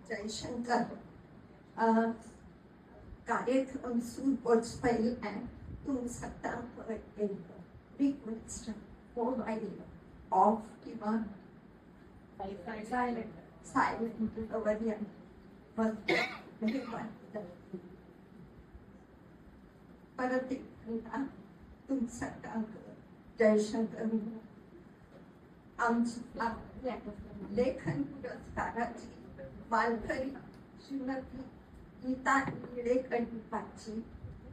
जयशंकर कार्यक्रम supports file and तुमचा एक request mobile off किंवा silent variant मग हे वाटतं परत एकदा तुमचा जयशंकर आमच्या लेखन पुरस्काराची मालकरी श्रीमती गीता इंगळे-गणिताची,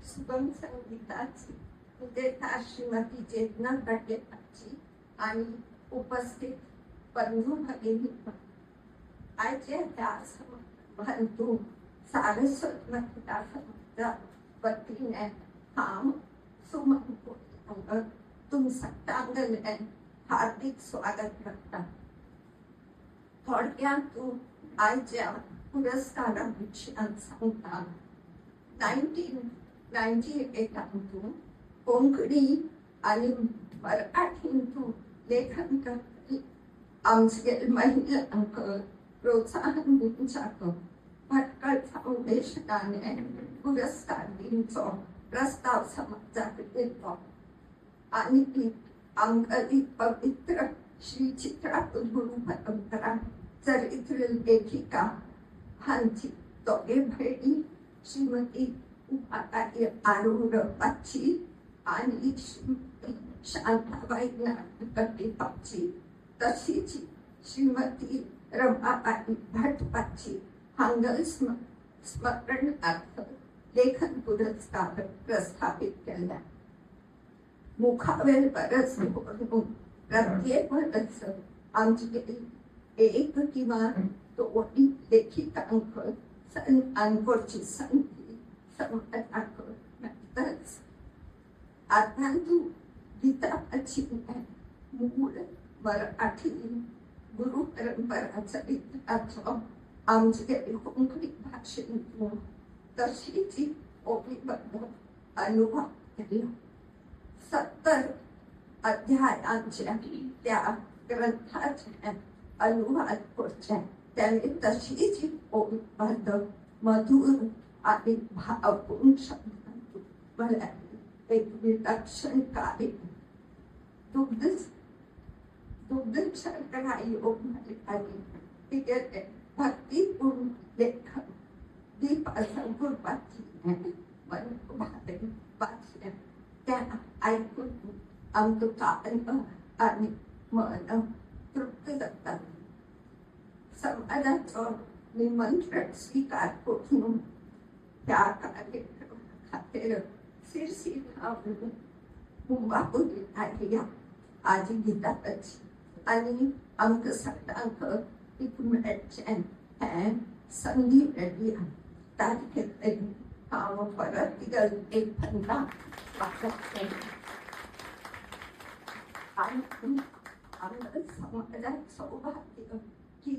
सुगम संगीताची विजेता श्रीमती चेतना गडलेची आणि उपस्थित बंधू भगिनी आजच्या त्या बंधू सारस्वत महिला समाजा वतीने हम सुमन को तुम सत्तांगण हार्दिक स्वागत करता। थोडक्यात आजच्या पुरस्काराविषयी सांगता 1998 कोंकणी आणि मराठीतून लेखन करतली आमचे महिलांक प्रोत्साहन दिवच्याक भटकळ फाउंडेशनाने पुरस्कार दिवचो प्रस्ताव समाजाक येतो आणि आमची पवित्र श्री चित्रा गुरु परंपरा चरित्र लेखिका हांची दोघे बहिणी श्रीमती उपाध्याय आरुणपाची आणि श्रीमती शांताबाई नागपाची तशीच श्रीमती रमाबाई भटपाची हांगल स्मरणार्थ लेखन पुरस्कार प्रस्थापित केला। मुखावेल बरस प्रत्येक वर्ष आमची एक किंवा दोन लेखिकांक अनकोची संधी समाजाक मेळटाच। आतांतू गीताची मूळ मराठी गुरु परंपरा चरित्राचो आमचे कोंकणी भाषेतून तशीच ओळीबद्ध अनुभव केला। 70 अध्यायांच्या त्या ग्रंथाचे अनुवाद करचे त्याने तशीच ओळीबद्ध मधुर आणि भावपूर्ण शब्दांतून मला एक विलक्षण कार्य दुग्ध शर्करा योग आणि तिथे भक्तिपूर्ण लेखन दीपाचा गुरुपाची मन वाचल्या त्या ऐकून आमचं कारण आणि मन तृप्त जातात। समाजाचं निमंत्रण स्वीकार करून त्या कार्यक्रमाखातीर शिरसी मुंबापुरी आली आजी गीताची आणि आमचं सगळ्यांक एकमेकांचे हे संधी मेळ्ळी। तारखेर हांव परत एक फंदा वाचत आणि आमचं समाजात सौभाग्य की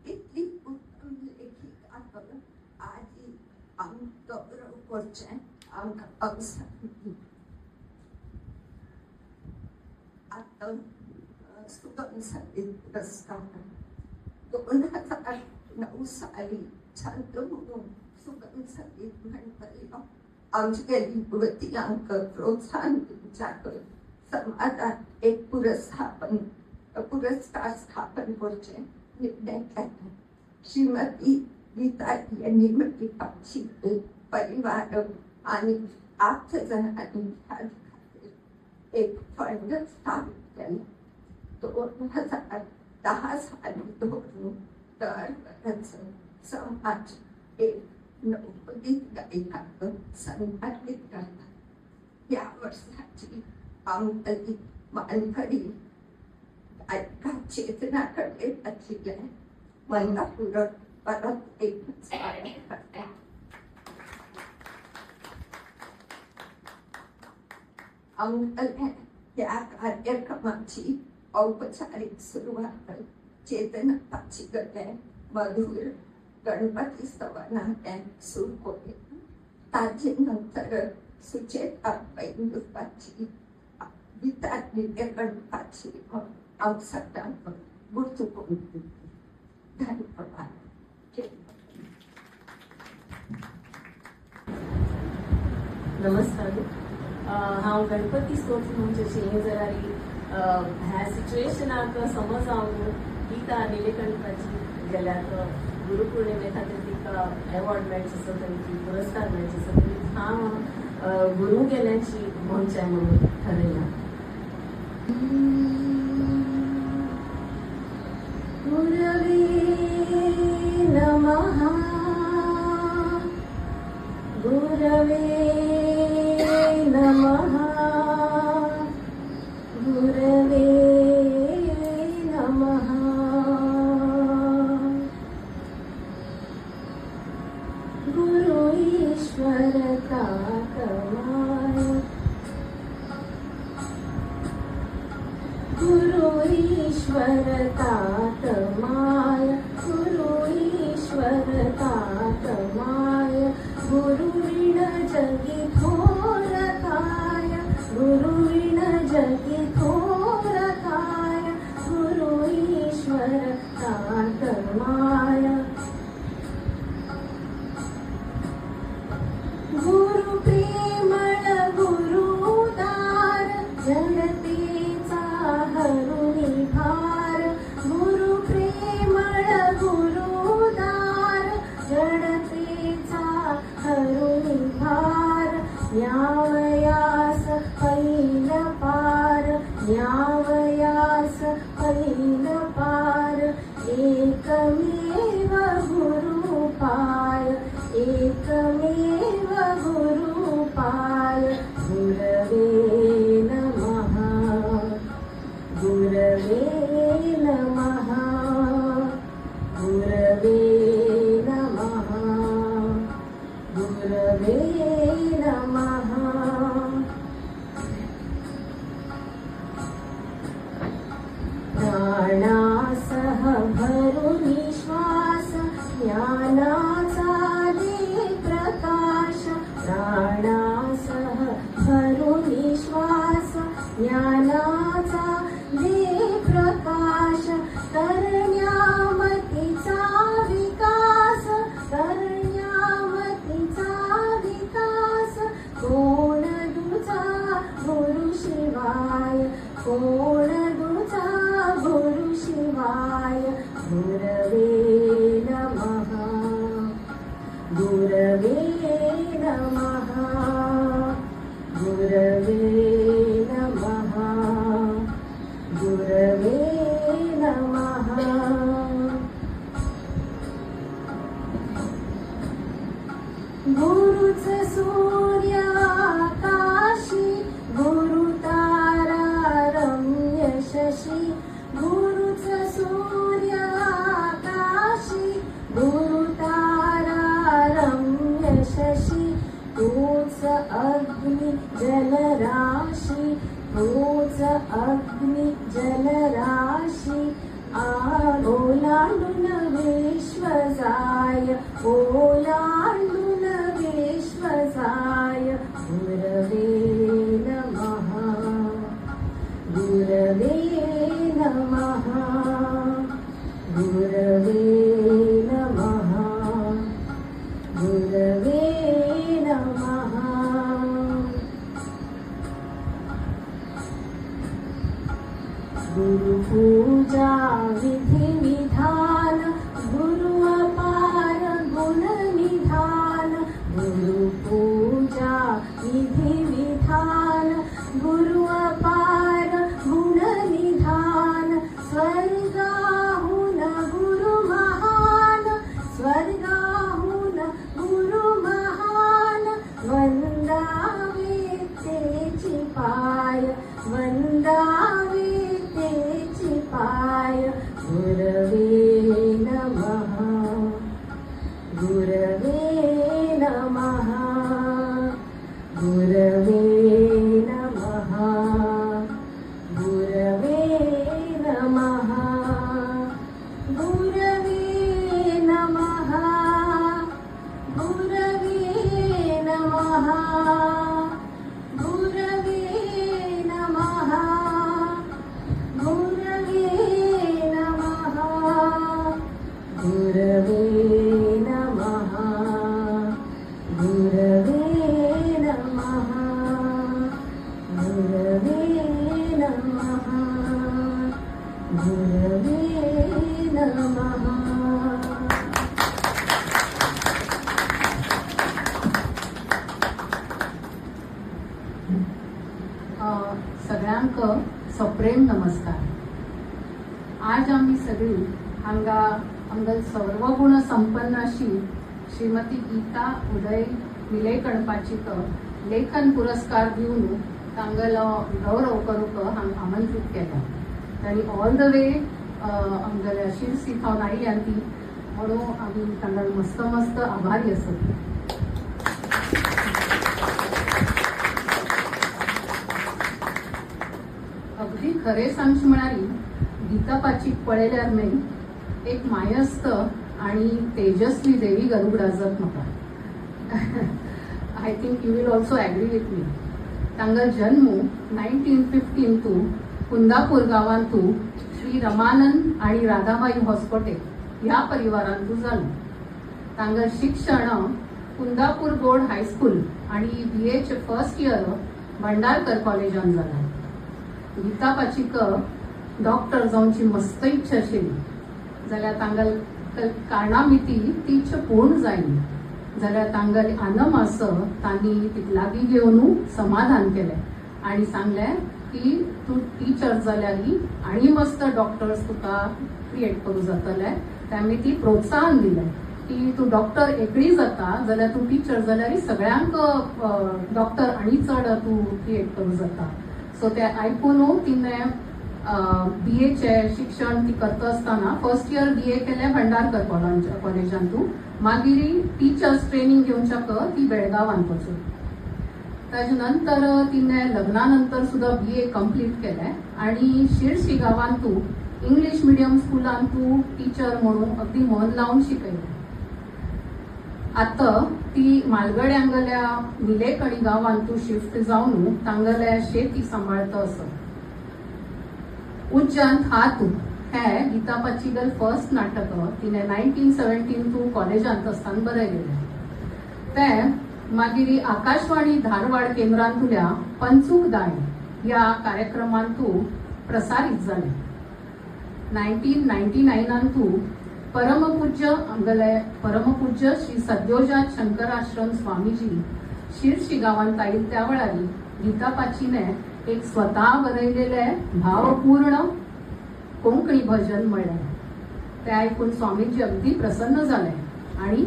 इतली उत्तम लेखिका आजी आमचं गौरव करचे आमकां अवसर आता सुगम संगीत पुरस्कार 2009 साली छंद म्हणून सुगम संगीत मंडळ आमचे युवतींक प्रोत्साहन दिवच्याक समाजात एक पुरस्कार स्थापन करचे निर्णय केला। श्रीमती गीता यांनी पाची परिवार आणि 8 जणांनी एक फंड स्थापित केला। 2010 साली धरून दर वर्ष समाज एक नवोदित गायिकांक सन्मानित करतात। या वर्षाची आमची मानकरी गायिका चेतना गडलेची मनापूर्वक परत एक स्वागत करते। आमच्या या कार्यक्रमाची औपचारिक सुरुवात चेतनाची गडे मधुर गणपती स्तवनाने सुरू होते। ताजे नंतर सुचेता पैंडुपाची गीता गणपाची अवसरांवर गुर्तुपूर्ण धन्यवाद। नमस्कार. हांव गणपती स्तोत्र म्हणचे जरारी ह्या सिच्युएशनाक समजावून गीता निलेकंठाची गेल्यात गुरुपौर्णिमे खातीर तिका अवॉर्ड मेळचे आसा तरी पुरस्कार मेळचे आसा तरी हांव गुरू गेल्याची मनशाय म्हणून ठरयलां. गुरवे नमः. गुरवे नमः. गुरवे नमः. गुरु ईश्वर तातमाय. गुरु ईश्वर तातमाय. गुरु ईश्वर तातमाय. गुरु ऋण जगी थोरकाय. गुरु ऋण जगी थोरकाय. गुरु ईश्वर तातमाय. गुरु प्रेमळ गुरुदार जडतेचा हरुणी भार. गुरु प्रेमळ गुरुदार जडतेचा हरुणी भार. न्यावयास पैल पार. न्यावयास पैल पार. एकमेव गुरुपाय. एकमेव गुरुपाय. गुरवे नमः. गुरवे नमः. गुरवे नमः. गुरवे नमः. प्राणासह भरुनी श्वास ज्ञानाचा दे प्रकाश. प्राणासह भरुनी श्वास ज्ञानाचा दे प्रकाश. करण्यामतीचा विकास. करण्यामतीचा विकास. कोण दुजा गुरु शिवाय. कोण दुजा गुरु शिवाय. गुरवे नमः. गुरवे नमः. गुरवे नमः. गुरवे नमः. गुरुच सूर्य आकाशी. गुरु तारा रम्य शशी. गुरुच सूर्य आकाशी. गुरु तारा रम्य शशी. तूच अग्नि जलराशी. तूच अग्नि जलराशी. ओलांडून विश्व जाय. ओलांडून विश्व जाय. गुरवे नमः. गुरवे नमः. गुरवे नमः. गुरवे नमः. गुरुपूजा विधि विधान. गुरु अपार गुण निधान. गुरुपूजा विधि विधान. गुरु अपार गुण निधान. स्वर्गाहून गुरु महान. स्वर्गाहून गुरु महान. वंदावे तेची पाय. वंदावे तेची पाय. गुरवे नमः. गुरवे नमः. गुरवे नमः. गुरवे नमः. गुरवे नमः. गुरवे नमः. गुरवे नमः. गुरवे नमः. गुरवे नमः. गुरवे नमः. सप्रेम नमस्कार. आज आम्ही सगळी हांगा आमगल सर्वगुण संपन्न अशी श्रीमती गीता उदय निलेकणपाचीक लेखन पुरस्कार दिवन तांगल गौरव करूक हांगा आमंत्रित केला. तांणी ऑल द वे आमगेल्या शिरसी थावन आयल्यान ती म्हणून आम्ही तांगल मस्त मस्त आभारी आसत. अगदी खरे सांगचे म्हणारी गीता पाचीक पळयल्यार न्हय एक मायस्त आणि तेजस्वी देवी गरुड आजत म्हाका. I think you will also agree with me. तांगल जन्म 1915 कुंदापूर गावांतू श्री रमानंद आणि राधाबाई हॉस्पिटल ह्या परिवारांतू जालो. तांगल शिक्षण कुंदापूर बोर्ड हायस्कूल आणि BA फर्स्ट इयर भंडारकर कॉलेजान जालें. गीता पाचीक डॉक्टर जावची मस्त इच्छा आशिल्ली जाल्यार तांगल कारणामिती ती इच्छा पूर्ण जायना. जाल्यार तांगल आनमास तांणी तीक लागीं घेवन समाधान केलें आनी सांगलें की तूं टीचर जाल्यार आनी मस्त डॉक्टर्स तुका क्रिएट करूं जातले. तांणी ती प्रोत्साहन दिलें की तूं डॉक्टर एकडी जाता जाल्यार तूं टीचर जाल्यार सगळ्यांक डॉक्टर आनी चड तूं क्रिएट करूं जाता. सो ते आयकून तिणें BA शिक्षण ती करता आसतना फर्स्ट इयर BA केलें भंडारकर कॉलेजांतू. मागीर टीचर्स ट्रेनिंग घेवच्याक ती बेळगांवांत वचून. ताजे नंतर तिणें लग्ना नंतर सुद्धा BA कंप्लीट केलें आणि शिरसी गांवांतू इंग्लिश मिडियम स्कुलांतू टीचर म्हणून अगदी मन लावून शिकयलें. आतां ती म्हालगड्यांगल्या निलेकणी गांवांतू शिफ्ट जावन तांगल्या शेती सांबाळता आसत. उज्जैन हातू हे गीता पाचीगल फर्स्ट नाटक तिने 1917 कॉलेजांत आसतना बरयलेलें. ते मागीर आकाशवाणी धारवाड केंद्रांतल्या पंचूक दाय ह्या कार्यक्रमांतू प्रसारीत जालें. 1999 परमपूज्य श्री सद्योजात शंकराश्रम स्वामीजी शिरसी गांवांत आयिल्ले त्या वेळार गीता पाचीने एक स्वता बरयलेलें भावपूर्ण कोंकणी भजन म्हणलें. ते आयकून स्वामीजी अगदी प्रसन्न जाले आणि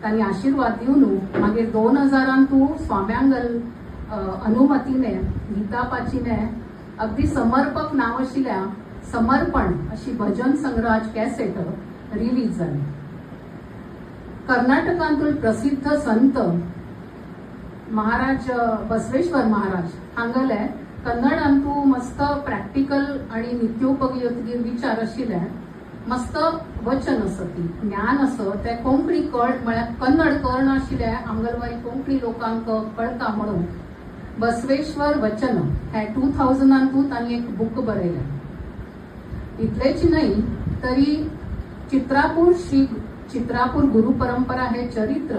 तांणी आशीर्वाद दिवन मागीर 2000 स्वाम्यांगल अनुमतीने गीता पाचीने अगदी समर्पक नाव आशिल्ल्या समर्पण अशी भजन संग्रहाची कॅसेट रिलीज जाली. कर्नाटकांतून प्रसिद्ध संत महाराज बसवेश्वर महाराज हांगले कन्नडांतू मस्त प्रॅक्टिकल आणि नित्योपयोगी विचार आशिल्ले मस्त वचन असती ज्ञान असं ते कोंकणी म्हळ्यार कन्नड कळना आशिल्ले आमगलवाई कोंकणी लोकांक कळटा म्हणून बसवेश्वर वचन हे 2000 तांणी एक बूक बरयलें. इतलेच न्हय तरी चित्रापूर गुरु परंपरा हे चरित्र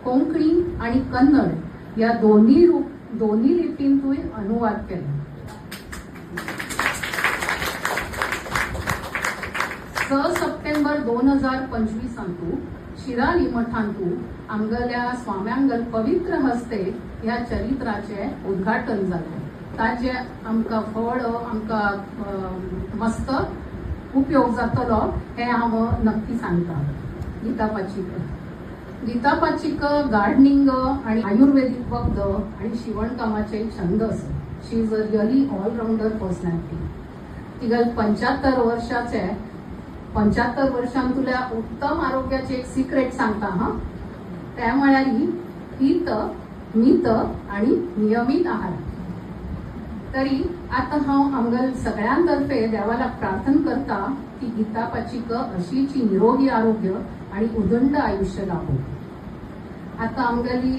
कोंकणी आणि कन्नड या दोन्ही लिपींतूय अनुवाद केले. 6 सप्टेंबर 2025 शिराली मठांतू आमगल्या स्वाम्यांगल पवित्र हस्ते ह्या चरित्राचे उद्घाटन जाले. ताजे आमकां फळ आमकां मस्त उपयोग जातलो हे हांव नक्की सांगता. गीता पाचीक गार्डनिंग आणि आयुर्वेदिक वखद आणि शिवणकामाचे छंद आसा. She is a really allrounder personality. तिगल 75 वर्षांतल्या उत्तम आरोग्याचे एक सिक्रेट सांगता हा. त्या म्हळ्यार हित मित आणि नियमित आहार. तरी आता हांव आमगल सगळ्यांतर्फे देवाला प्रार्थना करता की गीता पाचीक अशीची निरोगी आरोग्य आणि उदंड आयुष्य लाभो. आता आमगेली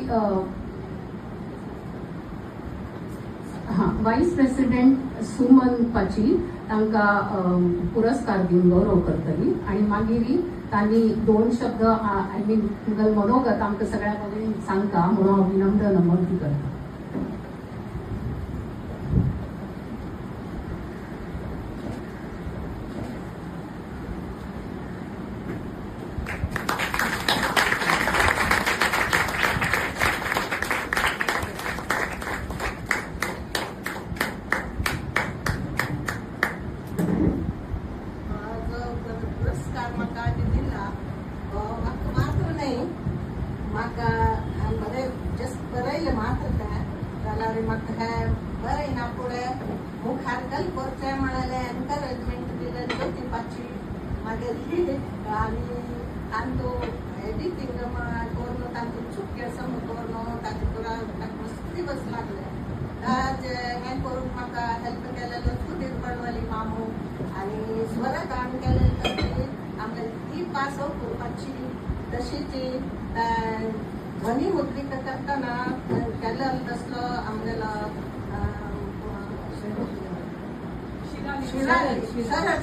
वाईस प्रेसिडेंट सुमन पाची तांकां पुरस्कार दिवन गौरव करतली आणि मागीर तांणी 2 शब्द आय मीन मनोगत आमकां सगळ्या कडेन सांगता म्हणून हांव विनम्र नमंती करता. म्हाका बरें जस्ट बरयलें मात्र तें जाल्यार म्हाका हें बरें ना फुडें मुखार करचें म्हणलें एनकरेजमेंट दिलें दिवपाची मागीर आनी तांतू एडिटींग करून तांतू चुक्यो सम करून ताचे पुरा मस्ती बस लागले ताजे हें करून म्हाका हेल्प केलेलो सुधीर बडवली मामू आनी स्वरकान केलेली तशी आमकां ती पास करपाची तशीच ध्वनी मुद्रिका करतना केलेलो तसलो आमगेलो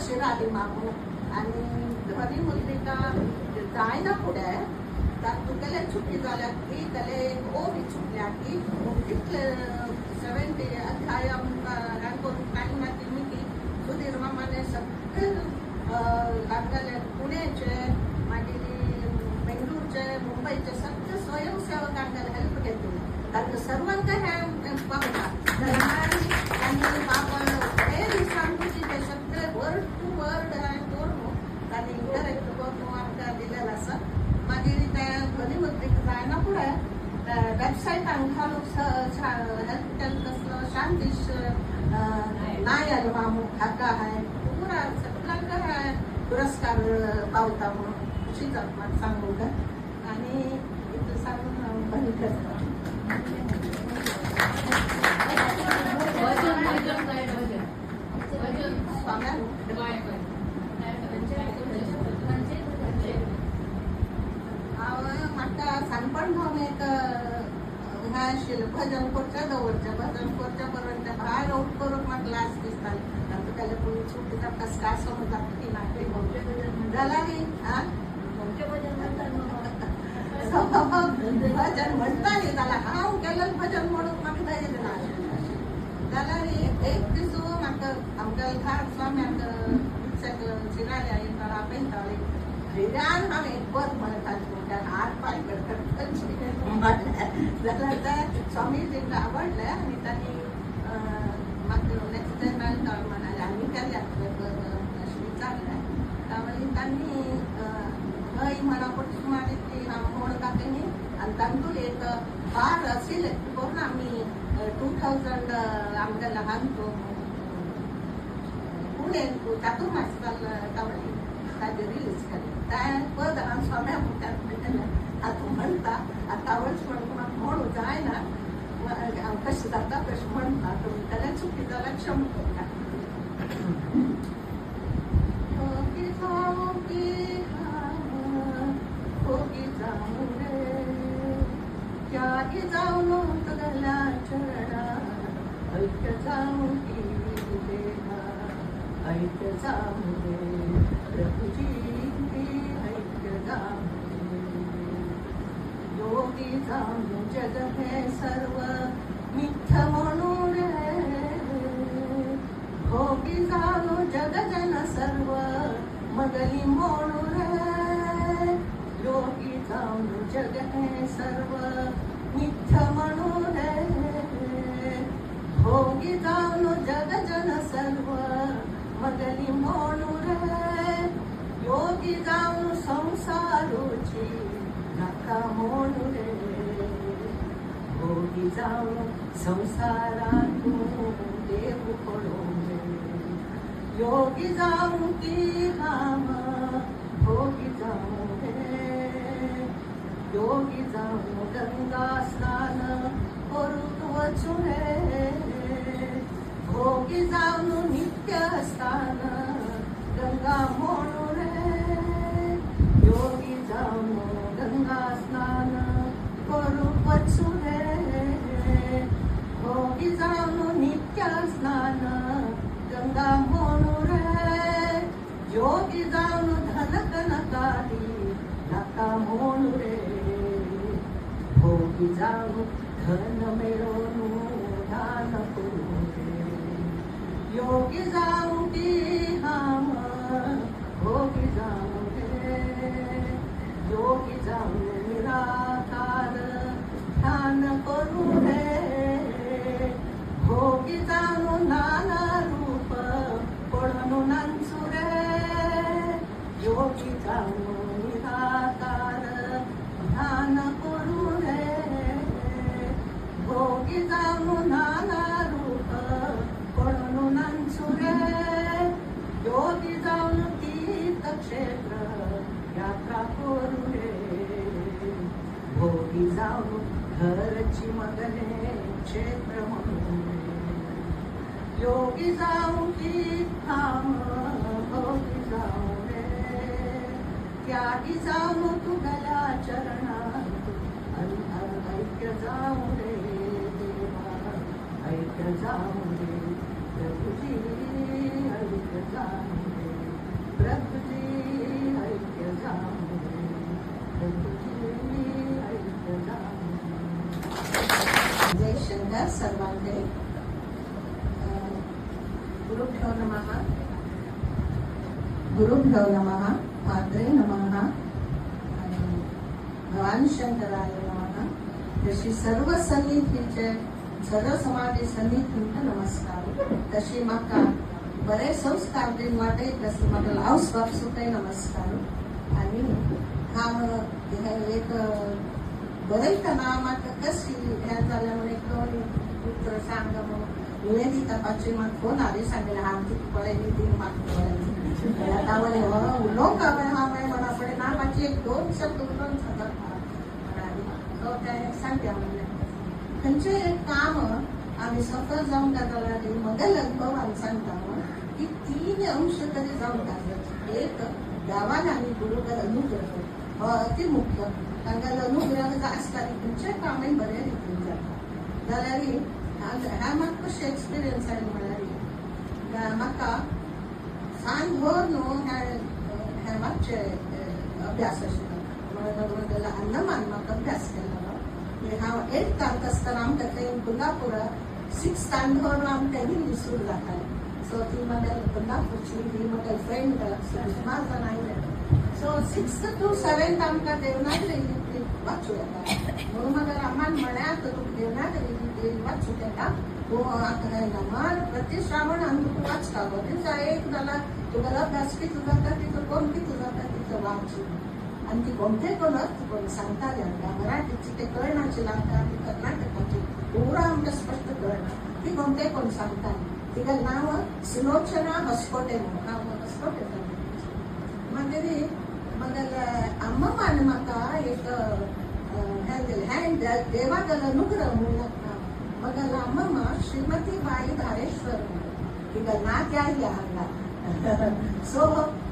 शिराली मामू आनी ध्वनी मुद्रिका जायना फुडें तुगेले चुकी जाल्यार ती तेले ओ बी चुकल्या की कितले 70 अध्याय आमकां करून टायम नाशिल्ली की सुधीर मामाने सगळे लागले पुणेचे मागीर बेंगळूरचे मुंबईचे सगळे स्वयंसेवकांक हेल्प घेतली तांकां सर्वांक हें पावता तांणी बाबा हे दिसांनी ते सगळे वर्ड टू वर्ड करून तांणी इंटरेक्ट करून आमकां दिलेलो आसा मागीर तें ध्वनी मुद्रिका जायना फुडें वेबसायटांक घालूंक हेल्प केलो तसलो शांतीश नायर मामू हाका हांवें पुरा सगळ्यांक पुरस्कार पावता म्हणून खुशी जाता म्हाका सांगूंक आनी इतलें सांगून हांव बंद करतां म्हाका सांगपण हांव एक हें आशिल्लें भजन करचें दवरचें भजन करचें बरोबर तें भायर आउट करूंक म्हाका लाज दिसताली तातूंत गेले पयलीं चुकी जाता काय समजता की ना जाल्यार भजन म्हणटाली जाल्यार हांव गेलें भजन म्हणून म्हाका धैर्य ना जाल्यार एक दीस म्हाका आमच्या घाट स्वाम्याक चिराल्या येताला आपयताली धैर्यान हांव एक पद म्हणटाली हात पाय कडकडटाची जाल्यार ते स्वामीजींक आवडलें आनी तांणी म्हाका नेक्स्ट डे मेळटा म्हणाले आमी केलें अशें विचारलें मागीर तांणी हय म्हणा पडटा मागीर ती हांव म्हण घातली आनी तांतूंत एक बार सिलेक्ट करून आमी 2000 आमगे ल्हान पुणेन तातूंत आसताली ताजें रिलीज केलें तें पद हांव स्वाम्या मुखार म्हणलें आतां म्हणटा आतां आवडच म्हणून म्हाका म्हणूं जायना हांव कशें जाता तशें म्हणटा तुमी तेन्ना चुकी जाल्यार क्षम करता भोगी जावं रे त्यागी जावं तुगेल्या चरणा ऐक्य जावं की देवा ऐक्य जावं रे प्रभुजी ऐक्य जावं योगी जाऊन जग हे सर्व मिथ्य म्हणून रे भोगी जाऊन जग जन सर्व मगली म्हणून रे योगी जाऊन जग हे सर्व मिथ्य म्हणून रे भोगी जाऊन जग जन सर्व मगली म्हणून रे योगी जाऊन संसारूची नका म्हणून रे भोगी जाऊन संसारातून देव पडून रे योगी जाऊन ती काम भोगी जाऊन रे योगी जाऊन गंगा स्नान करूक वचून रे भोगी जाऊन नित्य स्थान गंगा म्हणून रे योगी जाऊन गंगा स्नान करूक वचून रे भोगी जाऊन नित्य स्नान गंगा म्हणून रे योगी जाऊन धन कनकारी नका म्हणून रे भोगी जाऊन धन मिळवून दान करून रे योगी जाऊन ती हाम भोगी जाऊन रे योगी जाऊन निराकार ध्यान करून रे भोगी जाऊन नाना रूप पळून नाचू रे योगी जाऊन निराकार ध्यान करून भोगी जाऊ घरची मगने क्षेत्र म्हणून योगी जाऊ की थांब भोगी जाऊ रे त्यागी जाऊ तुझ्या चरणात ऐक्य जाऊ रे देवा ऐक्य जाऊ रे प्रभुजी ऐक्य जाऊ रे प्रभुजी ऐक्य जाऊ रे प्रभुजी ऐक्य जाऊ रे. जय शंकर सर्वांकडे. गुरुभ्यो नमः. गुरुभ्यो नमः. मात्रे नमः आणि भगवान शंकराय नमः. तशी सर्व सन्निधीचे सर्व समाधी सन्निधींना नमस्कार. तशी म्हाका बरे संस्कार दिन वाटे तसे म्हाका लावसपासून नमस्कार. आणि हा एक बरयतना म्हाका कशी ह्या जाल्या म्हण एक उतर सांग निवेदिता पाची म्हाका फोन आली सांगले हांव तुका पळयली ती म्हाका पळयली आता म्हणे उलोवंक हांवें म्हणा पडे ना मातशी एक दोन शब्द उलोवन सांगता म्हणाली तें सांगया म्हणलें खंयचें एक काम आमी सफल जावंक जाल्यार म्हज्या अनुभवान सांगता की 3 अंश तरी जावंक जाय. एक गांवान आनी गुरुकर अनुग्रह हो अति मुख्य. तांकां अनुग्रह आसता खंयचें कामय बरे रितीन जाता जाल्यार ह्या म्हाका कशें एक्सपिरियन्स आयले म्हळ्यार म्हाका सांजभर न्हू हे मातशे अभ्यास आशिल्लो अंदमान म्हाका अभ्यास केल्लो. हांव 8th आसतना आमकां थंय कुंदापुरा 6th standard आमकां हिंदी सुरू जातालें. सो ती म्हाका कुंदापूरची ही म्हाका फ्रेंड सुषमा जावन आयले. सो 6th to 7th आमकां देवनागरी लिपी वाचूं येता म्हणून म्हाका रामान म्हळ्यार तुका देवनागरी लिपी वाचूंक येता प्रति श्रावणान तुका वाचता गो दिसा एक जाल्यार तुगेलो अभ्यास कितलो जाता तितलो कोण कितलो जाता तितलो वाच. आणि ती कोणते कोण अर्थ कोण सांगताले आमकां मराठीची ते कळनाची लागता आनी कर्नाटकाची पुरा आमकां स्पश्ट कळना ती कोणते कोण सांगताली. तिगे नांव सुलोचना हस्कोटे म्हणून हांव हस्कोटे मागीर म्हाका अम्ममान म्हाका एक हें देवागेलो अनुग्रह म्हणून म्हाका अम्मम्मा श्रीमती बाई धारेश्वर तिगे नात आयल्या हांगा. सो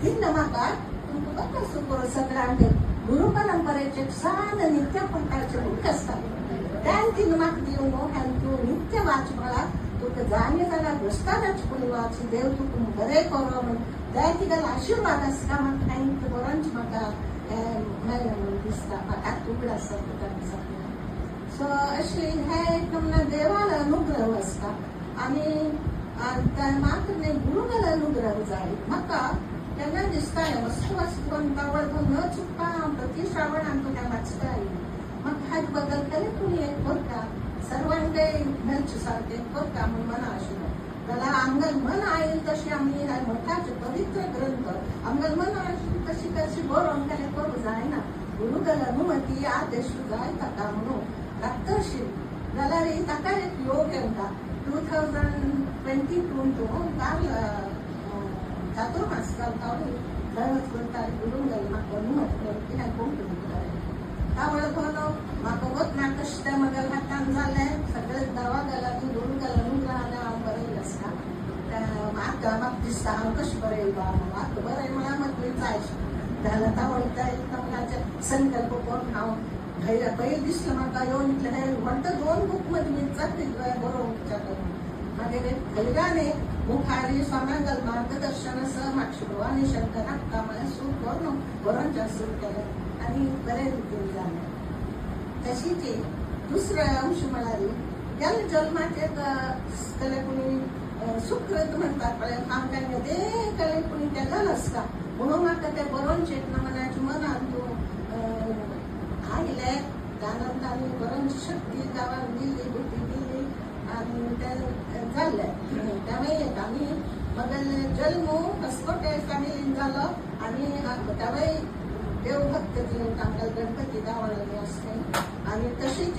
तिन्न म्हाका तुमकां बरें सुपर सगळ्यांक गुरु परंपरेचे सान नित्य पंथाचे बूक आसताले त्यान तिन्न म्हाका दिवन हें तूं नित्य वाच म्हळ्यार तुका जाय जाल्यार भ्रष्टाचारची वाच देव तुका बरें करो म्हण ते तिगेलो आशिर्वाद आसता म्हाका थँक बरोच म्हाका मेळ्ळें म्हूण दिसता म्हाका तुकडो आसा तुका दिसता. सो अशी हे एक देवालो अनुग्रह आसता. आनी म्हाका न्ही गुरुगेलो अनुग्रह जाय. म्हाका केन्ना दिसतालें वस्तू वाचून तावळ न चुकता हांव प्रति श्रावणान तुका वाचता आयली. म्हाका हात बदल केले कोणी एक करता सर्वांगे मेळचे सारकें करता म्हूण मना आशिल्लो जाल्यार आमगेल मन आयली तशी आमी ह्या मठाचे पवित्र ग्रंथ आमगेल मन आशिल्ली तशी कशी बरोवन केलें करूं जायना. गुरुगेलो अनुमती आदेश जाय ताका म्हणून लागतशी जाल्यार ताका एक योग येता 2022 काल चातुर्मास घालता दैवत करताले गुरुगेलो म्हाका अनुमती केली हें कोण करताले तावळ घालो म्हाका वत ना कशें तें म्हगेल्या हातान जालें सगळें देवा गेला ती गुरुगेलो अनुग्रहान हांव बरयलें आसता. म्हाका दिसता हांव कशें बरयलो म्हाका बरय म्हळ्यार म्हाका विचार जाल्यार तावळ ताचे संकल्प करून हांव पयलीं दिसलें म्हाका येवन इतलें हें म्हणटा 2 बूक मदीं विचारली बरोवंक करून मागीर धैर्याने मुखारी स्वाम्यांगल मार्गदर्शन आसा म्हाका भगवान शंकराक कामां सूट करून बरोवचें सुरू केलें आनी बरे रितीन जालें. तशीच दुसरो अंश म्हळ्यार गेल्या जल्माचेर केलें कुणी सुकृत म्हणटात पळय हांव तेंगे देह केलें कुणी केलेलो आसता म्हणून म्हाका तें बरोवचें मनाच्या मनान तूं आयलें त्यानंतर आमी बरोवची शक्ती गांवांत दिल्ली बुद्धी दिल्ली आनी तें जाल्लें. तेवें आमी म्हगेले जल्म हस्कोटे फॅमिलीन जालो आनी तेवेंय देवभक्त आमकां गणपती गांवांनी आसता. आनी तशीच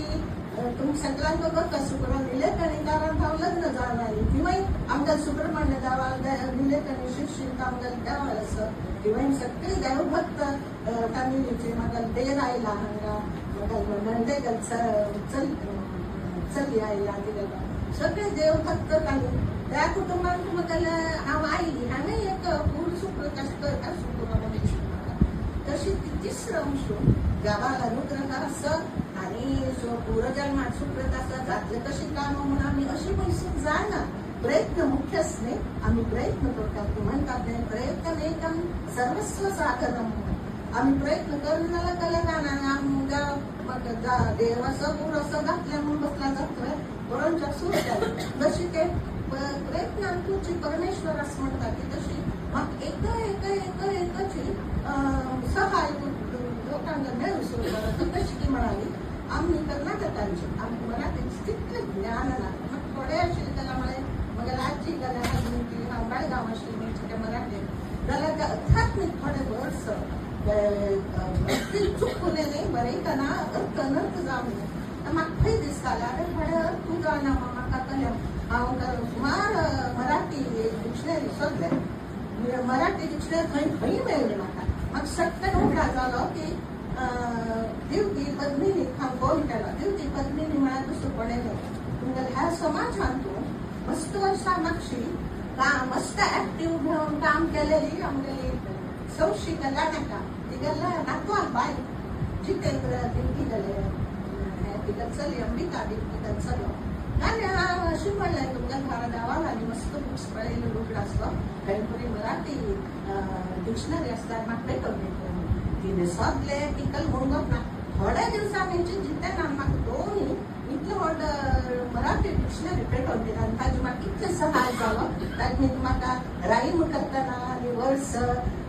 तुमकां सगळ्यांक खबर सुब्रमण्य निलेकणीकारांत हांव लग्न जावन आयली तिवंय आमकां सुब्रमण्य देवाळ निलेकणी शिक्षीत आमगेले देवाळ आसा तिवंय सगळी देवभक्त फॅमिलीची म्हाका देर आयला हांगा म्हणजे चल या सगळे देव भक्त काही त्या कुटुंबात मग हांव आयली हांवें एक पूर सुकृत आसता तशी किती श्रम गावाला अनुग्रह असं आणि पूर्वजन्मात सुकृत असं घातलं कशी काम म्हणून आम्ही अशी पैसे जायना प्रयत्न मुख्यच नाही आम्ही प्रयत्न करतात म्हणतात नाही प्रयत्न नाही पण सर्वस्व साधन आम्ही प्रयत्न करण्याला कला मग देव असं पूर असं घातल्या म्हणून बसला जातोय पोरांच्या सुरू जशी ते प्रयत्न तुझी परमेश्वर असं म्हणतात की तशी मग एकची सहाय लोकांना मिळू सुरू करत तशी ती म्हणाली आम्ही कर्नाटकांची आम्ही मराठीची तितके ज्ञान लागतं मग थोडे असेल त्याला मला मग आजी गला बेळगाव असेल त्या मराठी त्याला त्या आध्यात्मिक थोडे वर्ष चुकले नाही बरे त्यांना अर्थ नर्थ जाऊ म्हाका खंय दिसताले अरे थोडे तूं जाणा म्हाका कळ्ळें हांव सुमार मराठी डिक्शनरी सोदले मराठी डिक्शनरी खंय मेळ्ळी म्हाका सट्टन उठा जालो की दिवटी पद्मिनी हांव फोन केलो दिवटी पद्मिनी म्हळ्यार दुसरो कोणें तुमगे ह्या समाजान तूं मस्त वर्सां मागशी मस्त एक्टीव घेवन काम केलेली आमगेली सौशी कल्याणका तिगेल्या नातवाक बाय जितेंद्र दिवटी गेले तिगत चली अंबिका तिगत चलो आणि अशी म्हणलें तुमच्या घरा गावाला आनी मस्त बुक्स पळयले बुक आसलो खंयतरी मराठी डिक्शनरी आसता म्हाका भेटोवन तिने सोदले टिकल म्हणून ना थोड्या दिवसांनी जितेन म्हाका दोनूय इतलो व्हड मराठी डिक्शनरी पेटोवन दिला आनी ताजे म्हाका इतलें सहाय जालो ताजे म्हाका राईम करतना आनी वर्स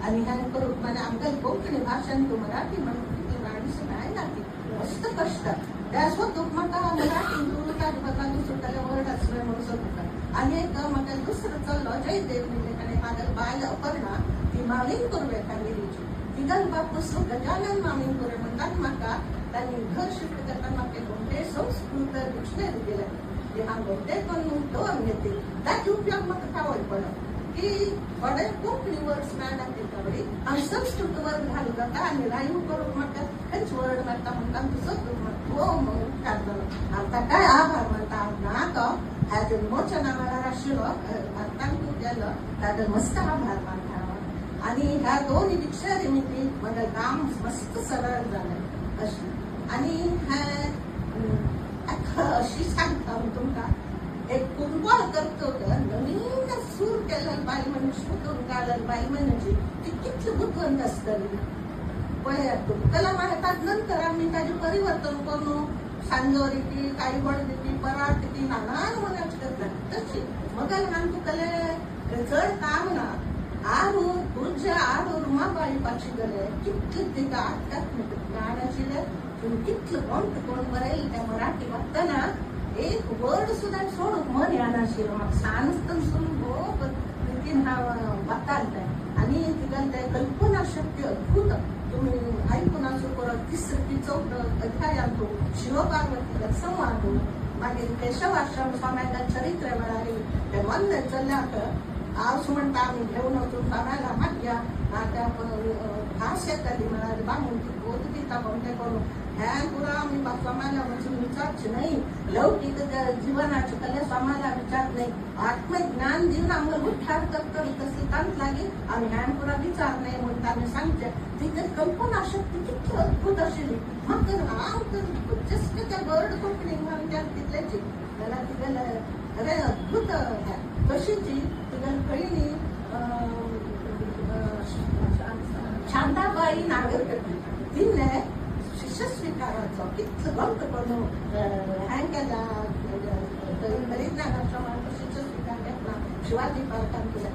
आनी हें करूंक म्हणजे आमच्या कोंकणी भाशेन तूं मराठी म्हणून कितली राणीशी मेळना ती मस्त कश्ट त्या सोदूंक म्हाका मराठीन तूं ताजे बदला दुसरो जाल्यार वर्ड आसले म्हणून सोदूंक आनी एक म्हाका दुसरो चल्लो जयदेव न्ही ताणें म्हागेली बायल अपर्णा ती मामीन कोरवे कांगिरीची तिगल बापूस गजानन मामीन कोरवे म्हणटात म्हाका तांणी घर शिफ्ट करतना म्हाका घोंटे संस्कृत डिक्शनरी दिले ती हांव घोंटे करून दवरून घेतली ताचे उपयोग म्हाका कावड पडलो की थोडे कोंकणी वर्ड्स मेळटा तिका कडेन आनी संस्कृत वर्ड घालूं जाता आनी रायम करूंक म्हाका खंयच वर्ड मेळटा म्हणटा तुजो उपकार जालो हांव ताकाय आभार मानता ना तो ह्या विमोचना वेळार आशिल्लो भारतांतून गेलो ताका मस्त आभार मानता आनी ह्या दोन डिक्शनरी न्ही म्हजें काम मस्त सरळ जालें अशें आनी हें अशी सांगता हांव तुमकां एक फुटबॉल करतकर नवीन सूर केलेली बाई मनीस फुटून काडलेली बाई मनीस ती कितली बुद्धिवंत आसतली पळयात तुमी त्याला माहितात नंतर आम्ही ताजे परिवर्तन करून सांजोरीकी काही बडदिकी पराठीकी नानान मनाची करतात तशी मग हांव तुगेले चड काम ना आरूर तुझे आरूर मापाळी पाची गेले कितले तिका आध्यात्मिक ज्ञान आशिल्ले पूण कितले कोण बरयले त्या मराठी वाचतना एक वर्ड सुद्धा सोडूंक मन येनाशिल्लो म्हाका सांजसून खूब रितीन हांव वाचतालें आनी तिगेले ते कल्पना शक्ती अद्भुत तुम्ही ऐकून असो परत तिसरी चौथ अध्यायान तूं शिवपार्वतीला संवाद मागीर केशवाश्रम स्वाम्याच्या चरित्र वेळारी ते वंदन चल्ल्याक हांव म्हणटा आमी घेवन वचून स्वाम्याला मागया त्या भास येताली म्हळ्यार बांगून ती बोध दिता कोणते करून हें पुरा आमी स्वाम्याला वचून विचारचे न्हय लौकीक जिवनाचे कले स्वाम्याला विचार न्हय आत्मज्ञान दिवन आमकां उठार करता तसली तांत लागीं आमी हें पुरा विचार न्हय म्हणून ताणें सांगचें तिगे कल्पना शक्ती कितली अद्भुत आशिल्ली म्हाका हांव तर जस्ट त्या वर्ड कोंकणीन आमच्या तितलेची जाल्यार तिगेले अरे अद्भुत हें तशीची तिगेले कळिनी शांताबाई नागरकर तिने शिष्य स्विकाराचो कितलो गंत करून हें केला परिज्ञानाश्रमान शिष्य स्विकार घेतला शिवाजी पार्कान केला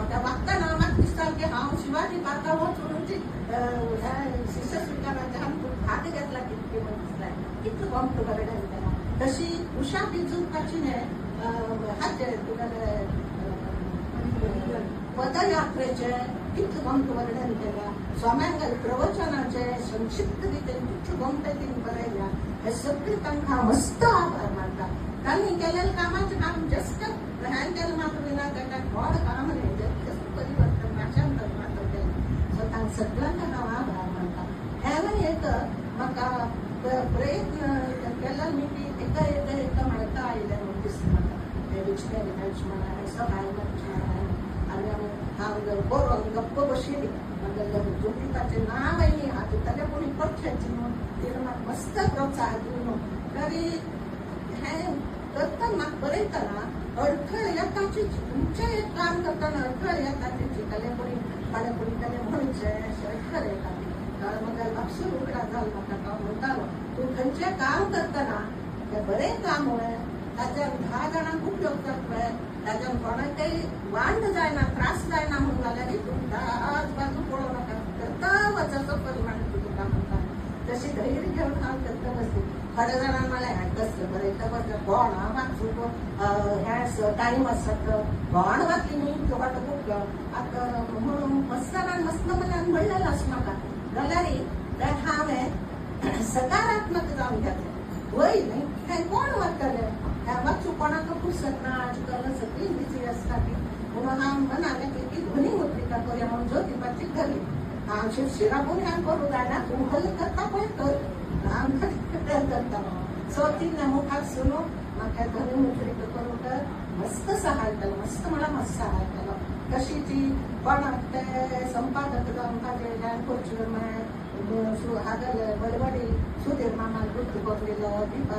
त्या वागताना म्हाका दिसता की हांव शिवाजी पार्का वचून शिष्य स्विकाराचे आमकां भाग घेतला कितके दिसला कितलो गंत बरयलें केला तशी उशा बिजूकाची हाचे तुगेले पदयात्रेचे कितले गंत वर्णन केला स्वाम्यांगेले प्रवचनाचे संक्षिप्त रितीन कितले गंमते तिणें बरयल्या हे सगळे तांकां मस्त आभार मानता तांणी केलेल्या कामाचें काम जस्ट हें केलें मात्र विना ताका व्हड काम न्हय जस्ट परिवर्तन भाशांतर मात्र केलें सो तांकां सगळ्यांक हांव आभार मानता हें एक म्हाका प्रयत्न केला मी की एका म्हणटा आयलें म्हूण दिसता म्हाका एक्सपेरिमेंट्स म्हणाय सहाय्यक आनी हांव बरोवन गप्प बशिल्ली ज्योतिताचें नांव येयली हातूंतले कोणी करचेंच न्हू तिणें म्हाका मस्त प्रोत्साहन दिलो तरी हें करतना म्हाका बरयतना अडखळ येताची तुमचें एक काम करतना अडखळ येताची चिंतलें कोणी फाल्यां कोणी केलें म्हणचें अशें अडखळ येता म्हाका लक्ष उगडा जालो म्हाका तो म्हणटालो तूं खंयचें काम करतना तें बरें काम म्हळें ताच्यान 10 जाणांक उपयोग जातले ताच्यान कोणाकय वांड जायना त्रास जायना म्हणून जाल्यार तूं दास बाजू पळोवं नाका करता वचचो परिमाण तुका म्हणटा तशी धैर्य घेवन हांव करता बसली थोड्या जाणांक म्हळें हें कसलें बरयता बसलें कोण हांव वाचूं हें टायम आसा कोण वाचली न्ही तो वाटो खूब आतां म्हणून मस्त जाणांक मस्त मनान म्हणलेलें आसा म्हाका जाल्यार हांवें सकारात्मक जावन घेतलें वय न्ही हें कोण वाचतलें हें वाचूं कोणाक फुरसत ना आजकाल सगळीं बिजी आसता ती म्हणून हांव म्हणालें की ती ध्वनी मुद्रिका करुया म्हणून ज्योतिपाची घाली हांव शिरशिरापून हें करूं जायना तूं हल्ल करता पळय कर हांव करता सो तिने मुखार सुनू म्हाका ध्वनी मुद्रिका करूंक मस्त सहाय केलो मस्त म्हळ्यार मस्त सहाय केलो कशी ती कोणाक ते संपादक जावन ताजे ज्ञान करच्यो हागल बडबडी सुधीर मामान गुर्त बसलेलो दिपा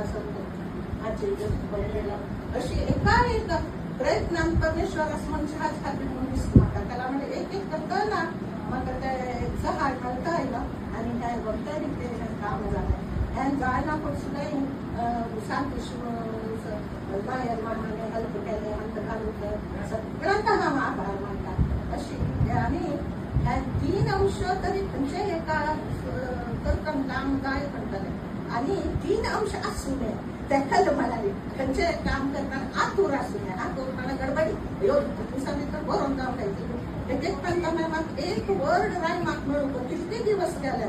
हाची गुर्त बसलेलो अशी एका एक प्रयत्नान परमेश्वर असं मनशाच खातीर म्हणून दिसता म्हाका त्याला म्हणजे एक करतना म्हाका ते सहाय मेळटा आयलो आनी हें बरे रितीन काम जालें हें जायना पूण सुद्दां शांती नायर मामाने हेल्प केलें आमकां घालूंक सगळ्यांक हांव आभार मानता अशी आनी हे 3 अंश तरी खंयचेय एका करतना काम जाय म्हणटलें आनी 3 अंश आसूं नये तेका म्हणाली खंयचें काम करतना आतूर आसूं नये आतूर म्हळ्यार गडबडी ह्यो दिवसां भितर बरोवन जावंक जाय एक म्हणटा म्हाका एक वर्ड रायमाक मेळूंक कितले दीस गेले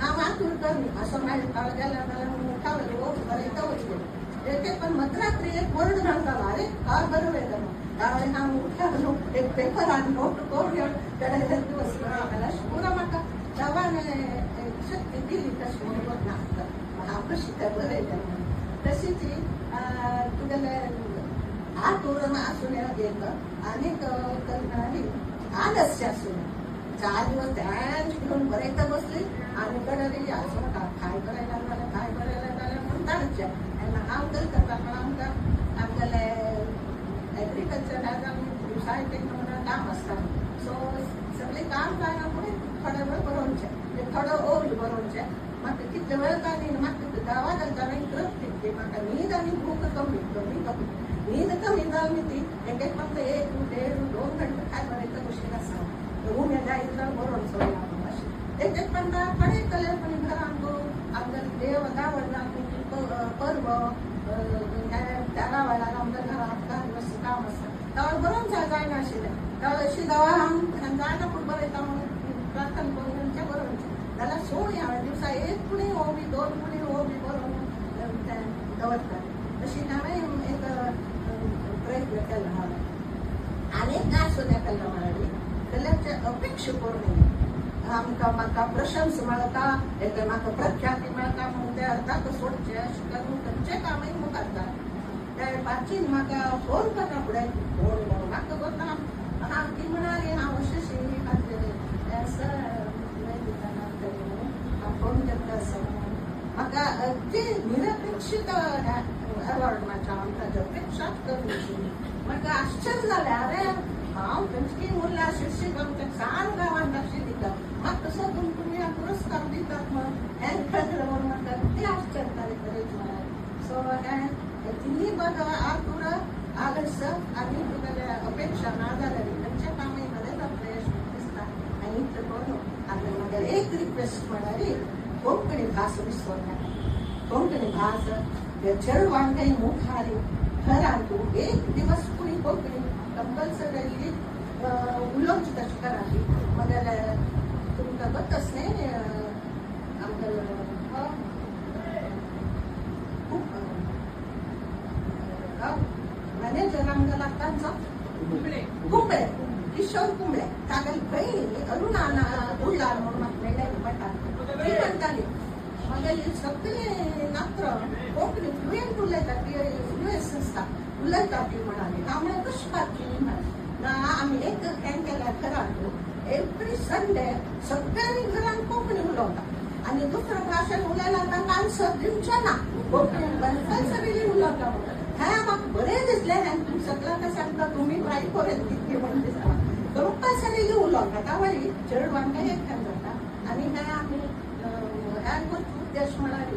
हांव आतूर करनी असो म्हाका गेल्या जाल्यार बरयता वचलें एक पण मध्यरात्री एक वर्ड घालतालो अरे हांव बरें वयता त्यावेळी हांव उठलो एक पेपरान नोट करून तेणे दिवस जाल्यार पुरो म्हाका देवान शक्ती दिली तशी म्हणून हांव कशी तें बरयलें म्हणून तशीच तुगेले आतूर आसूं एक आनीक करणारी आलस्य आसूं नये 4 दिवस ध्यान घेवन बरयता बसली आनी कडरी असं म्हाका काय बरयलें जाल्यार म्हणटालें आनी हांव कितें करता म्हणून आमगेले एग्रीकल्चर आनी सायटीक म्हणून काम आसता सो सगळें काम जायना पूण थोडे वेळ बरोवचें थोडो ओल बरोवचें म्हाका कितले वेळ काय न्ही म्हाका गांवा घालतना इंट्रस्ट दिसली म्हाका न्हीद आनी भूक कमी न्हीद कमी जाली ती एक फक्त 1, 1.5, 2 घंटे काय बरयता कशी आसा उमेद जायत जावन बरोवन सोडला अशें एक म्हणटा पळयतले पूण घरांक आमगेले देव गावडला पर्व त्याला वेळार आमच्या घरांत काम आसता त्यावेळेर बरोवन जायना आशिल्लें त्यावेळेर अशी देवा हांव जायना पूण बरयता म्हणून प्रार्थना करून तेंचें बरोवचें जाल्यार सोळी हांवें दिवसा 1 कुणी हो बी 2 कुणी हो बी बरोवन दवरतालें अशी हांवें एक प्रयत्न केलो हांवें आनीक काय सुद्दां केलो म्हळ्यार जाल्यार अपेक्षा करूं नये आमकां म्हाका प्रशंस मेळटा एक म्हाका प्रख्याती मेळटा म्हणून ते अर्दाक सोडचें अशें करून खंयचें कामय मुखार जाय त्या पाचीन म्हाका फोन करता फुडें फोन म्हणून म्हाका करता हांव ती म्हणाली हांव अशें खातीर सर हांव फोन करता सर म्हाका ती निरपेक्षीत अवॉर्ड म्हाका आमकां अपेक्षाच करची म्हाका आश्चर्य जालें अरे हांव खंयची उरला शिक्षक आमच्या 4 गांवांत अशी दिता म्हाका तसो तुमी पुरस्कार दितात म्हणून हें खरें म्हणून म्हाका कितें आश्चर्य जालें खरेंच म्हळ्यार सो हें तिनी बघ आतूर आलस्य आनी तुगेले अपेक्षा ना जाल्यार खंयचें कामय बरें जातलें अशें दिसता आनी इतलें करून आतां म्हागेली एक रिक्वेस्ट म्हळ्यार कोंकणी भास विसरूं नाका कोंकणी भास चेडवांकय मुखार घरांत तूं 1 दिवस कुणी कोंकणी कंपल्सरी उलोवची तशें कराची म्हगेले तुमकां बतस न्ही आमगेले मॅनेजर आमगेला तांचो कुंबळे किशोर कुंबळे तागेली बहीण अरुणा उरला म्हणून म्हाका मेळ्ळेली म्हणटा ती म्हणटाली आमगेली सगळे नात्र कोंकणी फ्लुएंट उलयतात फ्लुएन्स आसता उलयतात ती म्हणाली हांव कशी पावतली ना आमी एक हें केल्या घरांत एवरी संडे सगळ्यांनी घरांत कोंकणी उलोवता आनी दुसऱ्या भाशेन उलयला तांकां आन्सर दिवचें ना कोंकणीन कंपल्सरिली उलोवता हें म्हाका बरें दिसलें हें तुमी सगळ्यांक सांगता तुमी ट्राय करेन कितली म्हणून दिसता कंपल्सरिली उलोवता तावळी चेडवांक एक हें जाता आनी हें आमी हें उद्देश म्हळ्यार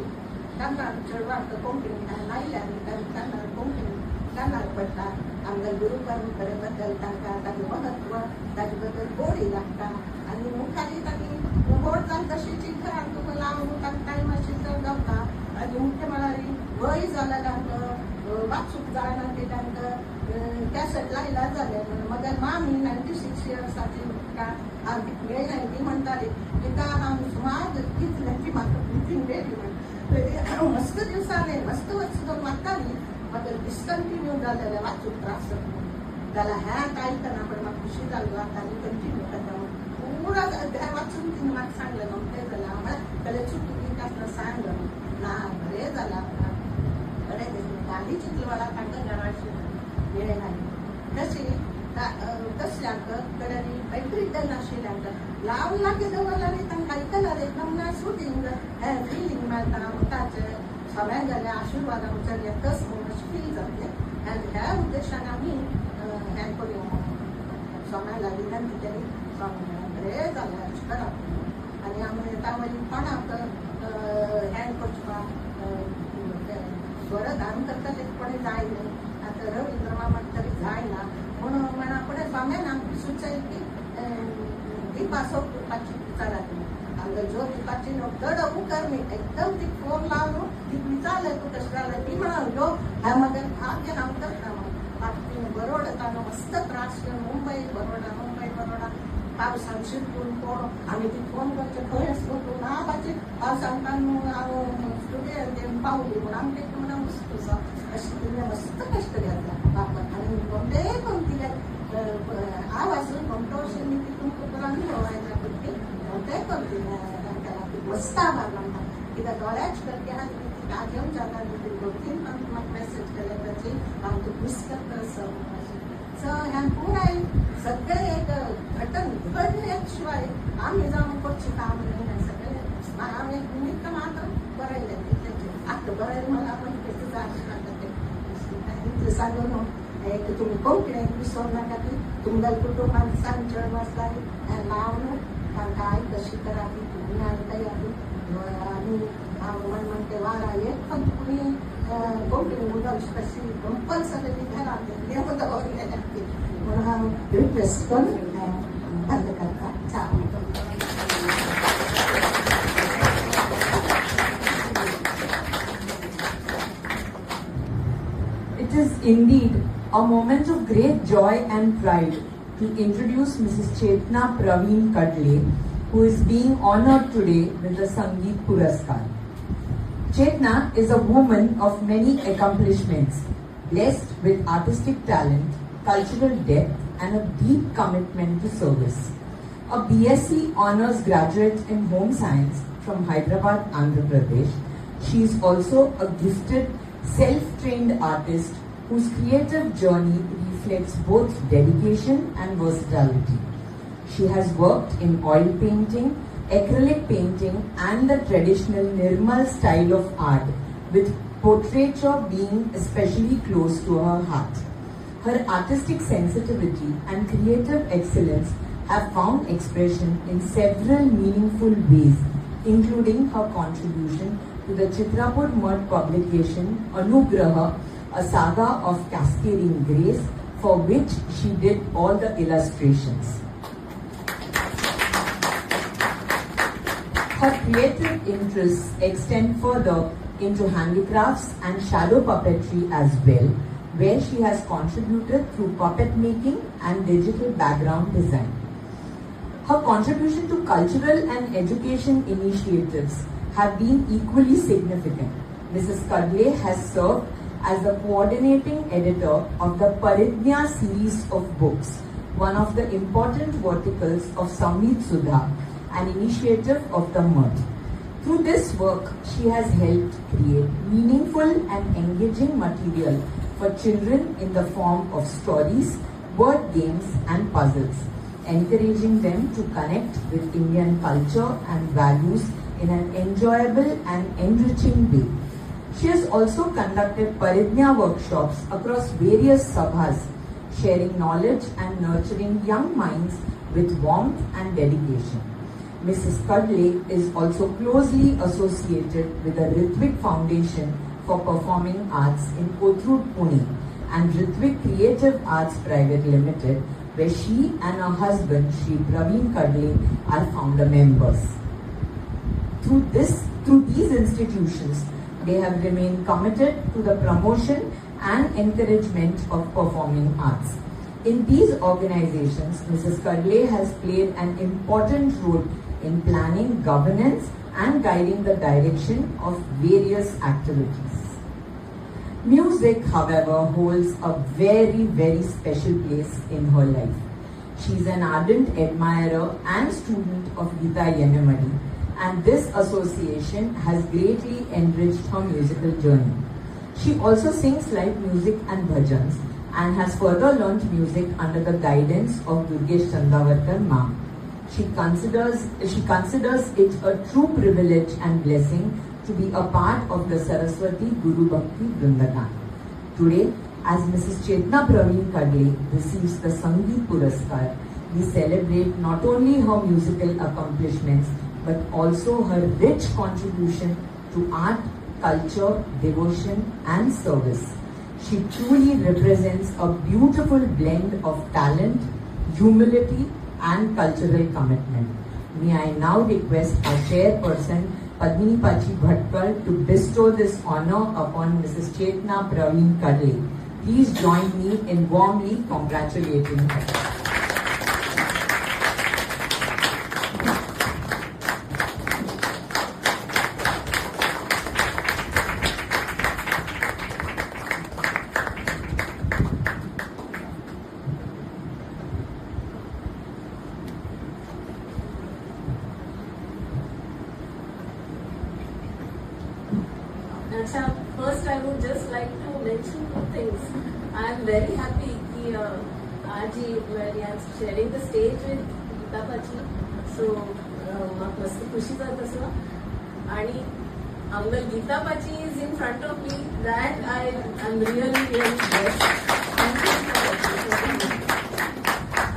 कन्नड चेडवांक कोंकणी आयल्यार कन्नड कोंकणी कन्नड पडटा आमच्या गुरू परंपरे बद्दल तांकां ताचें महत्व ताचे बद्दल गोडी लागता आनी मुखारी तांणी व्हड जावन तशीची घरांत तुका लावन तांकां टायम आशिल्लो तर गावता आनी मुख्य म्हळ्यार वय जाल्यार तांकां वाचूंक जायना ती तांकां कॅसेट लायला जालें मगर मामी 96 इयर्साची हार्दिक मेळ्ळें ती म्हणटाली तिका हांव सुमार कितलें ती म्हाका मिटींग डेली म्हण मस्त दिवसांनी मस्त वर्स दोन वाचताली म्हाका डिस्कंटिन्यू जालेलें वाचूंक त्रास जाल्यार हें आयकना पण म्हाका खुशी जाली आतां कंटिन्यू करता पुरो वाचून तिणें म्हाका सांगलें न्हू तें जाल्यार म्हळ्यार पयलें चुकीक आसता सांगलें ना बरें जालां बरें दिसलें हालीं चितलें वळा तांकां घराची वेळ नाही तशी तसल्यांक कडेन पेट्रिटन आशिल्ल्यांक लाव लागी दवरल्यार तांकां आयकल्यार एकदम ना सुटींग हें फिलींग मेळटा ताचें सगळ्यांक जाल्यार आशिर्वाद आमच्या येतच म्हणून अशें फील जातलें आनी ह्या उद्देशान आमी हें करूं सोंगां लागीं विनंती केली बरें जालें अशें करप आनी आमी तावळी कोणाक हें करचपाक स्वरदान करतले कोणी जाय न्ही आतां रविंद्र मामाक तरी जायना म्हणून म्हणा फुडें स्वाम्यान आमकां सुचयलें की दिपा सोप करपाची विचारात आमकां ज्योत दिवपाची न्हू चड मुखार न्ही एकदम ती फोन लावन ती विचारलें तूं कशें जालें ती म्हणा ह्यो हांव म्हाका आगे हांव करता म्हाका ती बरोडा मस्त त्रास मुंबय बरोडा पावसान शिरकून कोण आमी ती फोन करचे खंय आसलो तूं ना बाची पावसान हांव स्टुडियोन पावली म्हण आमकां एक म्हणा मस्त आसा अशें तिणें मस्त कश्ट घेतला बापाक आनी कोणते कोण तिगे आवाज कोणतो अशें न्ही ती तुमकां अनुभव आयला पडटी कोणते कोण तिणें मस्त आवाज म्हणटा कित्याक दोळ्याच करके आहा ती आजम जाता ती 2-3 फावट म्हाका मॅसेज केले ताची हांव तुका मिस करता सो ह्या पुराय सगळें एक घटन घडले शिवाय आमी जावन करचें काम न्ही हें सगळें हांव एक निमित्त मात्र बरयलें तितलें आतां बरयलें मला पण कितें जाय तें सांगून एक तुमी कोंकणीक विसरूंक नाका ती तुमच्या कुटुंबान सांग चड वाचताय हें लावन तांकां आयक कशी करा ती तुमी आयकताय आनी हांव म्हणटे वारा एक पण तुमी कोंकणी उलोवची तशी कंपल्सरी घरांत देव दवरलेलें म्हणून हांव रिक्वेस्ट करून बंद करता चाव It is indeed a moment of great joy and pride to introduce Mrs. Chetna Praveen Kadle, who is being honored today with the Sangeet Puraskar. Chetna is a woman of many accomplishments, blessed with artistic talent, cultural depth and a deep commitment to service. A BSc Honours graduate in Home Science from Hyderabad, Andhra Pradesh, she is also a gifted self-trained artist whose creative journey reflects both dedication and versatility. She has worked in oil painting, acrylic painting and the traditional Nirmal style of art, with portraiture being especially close to her heart. Her artistic sensitivity and creative excellence have found expression in several meaningful ways, including her contribution to the Chitrapur Mutt publication Anugraha, a saga of cascading grace, for which she did all the illustrations. Her creative interests extend further into handicrafts and shadow puppetry as well, where she has contributed through puppet making and digital background design. Her contribution to cultural and education initiatives have been equally significant. Mrs. Kadle has served as the coordinating editor of the Paridnya series of books, one of the important verticals of Samveed Sudha, an initiative of the Mutt. Through this work, she has helped create meaningful and engaging material for children in the form of stories, word games, and puzzles, encouraging them to connect with Indian culture and values in an enjoyable and enriching way. She has also conducted Paridnya workshops across various sabhas, sharing knowledge and nurturing young minds with warmth and dedication. Mrs. Kadle is also closely associated with the Ritvik Foundation for Performing Arts in Kothurud, Pune, and Ritvik Creative Arts Private Limited, where she and her husband, Shri Praveen Kadle, are founder members. Through these institutions, they have remained committed to the promotion and encouragement of performing arts. In these organizations, Mrs. Kadle has played an important role in planning, governance, and guiding the direction of various activities. Music, however, holds a very, very special place in her life. She is an ardent admirer and student of Geeta Yenamadi, and this association has greatly enriched her musical journey. She also sings live music and bhajans and has further learnt music under the guidance of Durgesh Chandavarkar Ma. She considers it a true privilege and blessing to be a part of the Saraswati Guru Bhakti Vrindavan. Today, as Mrs. Chetna Praveen Kadle receives the Sangeet Puraskar, we celebrate not only her musical accomplishments but also her rich contribution to art, culture, devotion, and service. She truly represents a beautiful blend of talent, humility, and cultural commitment. May I now request our chairperson, Padmini Pachi Bhatkar, to bestow this honor upon Mrs. Chetna Praveen Kadle. Please join me in warmly congratulating her. First, I would just like to mention two things. I am very happy that I am sharing the stage with Geeta Pachi. So, म्हाका मस्त खुशी जाता आसा. आणि आमगे Geeta Pachi is in front of me. That I am really blessed. Thank you so much.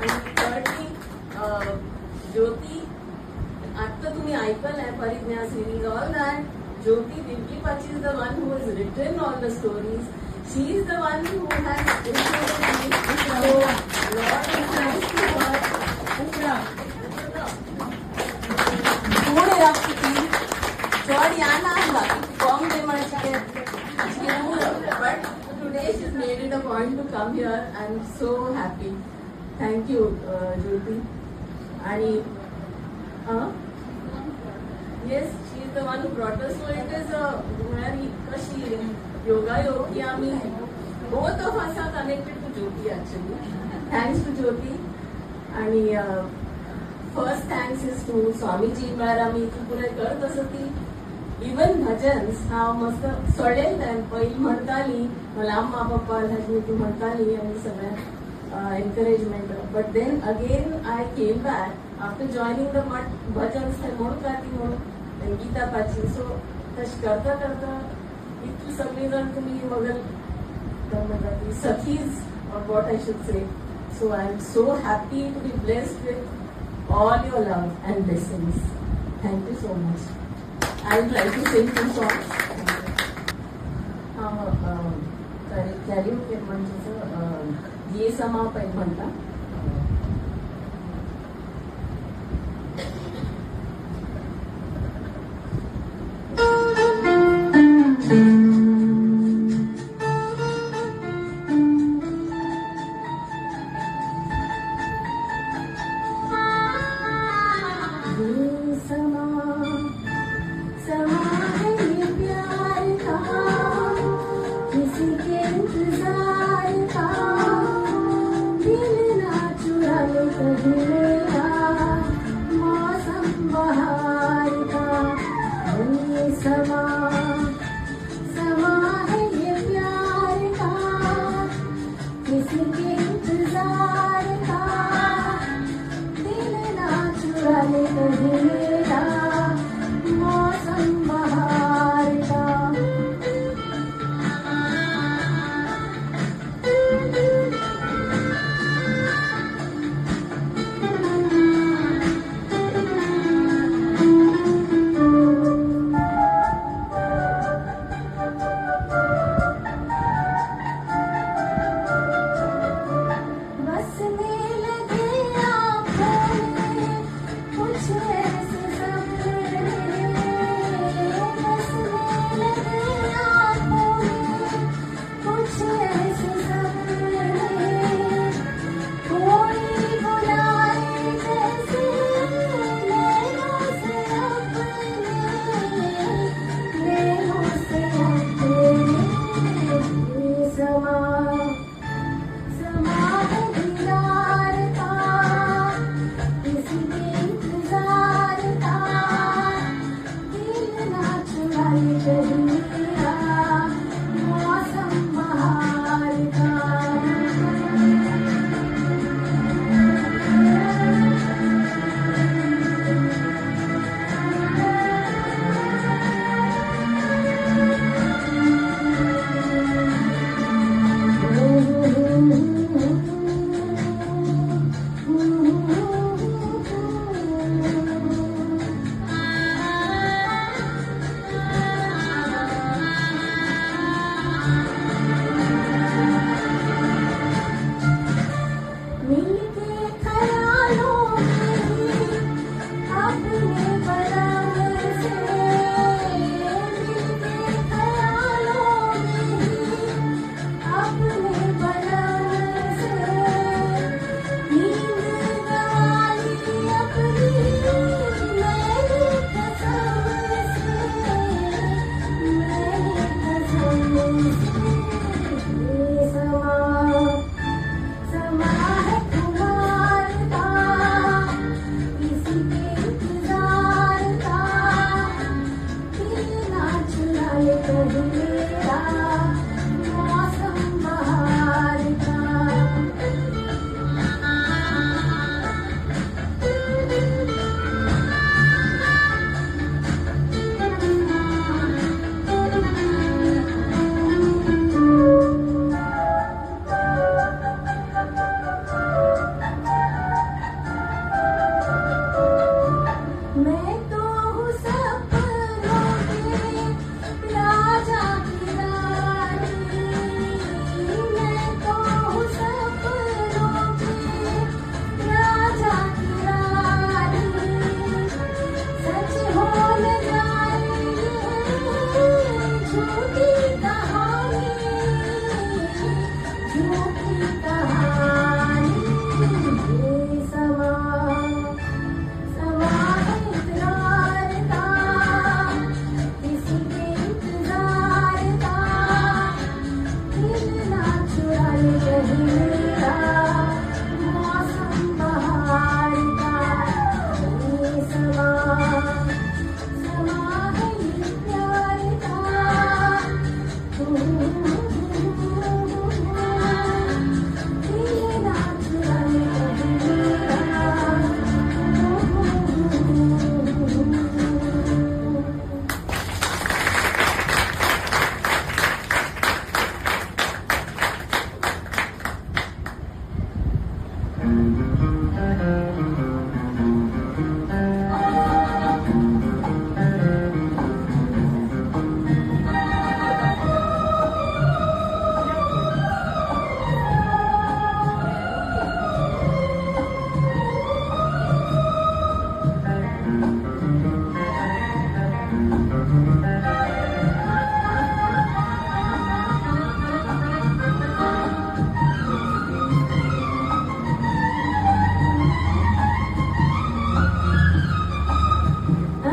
And thirdly, Jyoti, आता तुम्ही ऐकलं आहे परिज्ञा series, all that. Jyoti Dimpli Pachi is the one who has written all the stories. She is the one who has inspired me. So, Lord is nice to her. But today she's made it a point to come here. I'm so happy. Thank you, Jyoti. And yes, she is the one who brought us. So it is a very kashi yoga ki both of us are connected to Jyoti actually. Thanks to Jyoti. And first thanks is to Swamiji where आम्ही पुरे करत असती. Even bhajans हा मस्त सडेल पहिली म्हणताली मला अम्मा पप्पा ह्याची तू म्हणताली आणि सगळ्या encouragement. But then again I came back after joining the bhajans म्हणून गाती म्हणून Geeta Pachi. So तशी करता करता इतकी सगळी जण तुम्ही बघल Sakhis, or what I should say. So I am so happy to be blessed with all your love and blessings. Thank you so much. I will try to sing two songs. Karaoke म्हणजे ये समा पाहिजे म्हणता. किसी के इंतजार का दिल ना कहीं मेरा मौसम बहार का। मैं तो हूँ सपनों के राजा की रानी, मैं तो हूँ सपनों के राजा की रानी। सच हो न जाए ये झूठी कहानी, झूठी कहानी। ये समा इकरार का, किसी के इंतजार का, दिल ना चुराए कहीं मेरा मौसम बहार का। ये समा है ये प्यार का, दिल ना चुराए कहीं मेरा।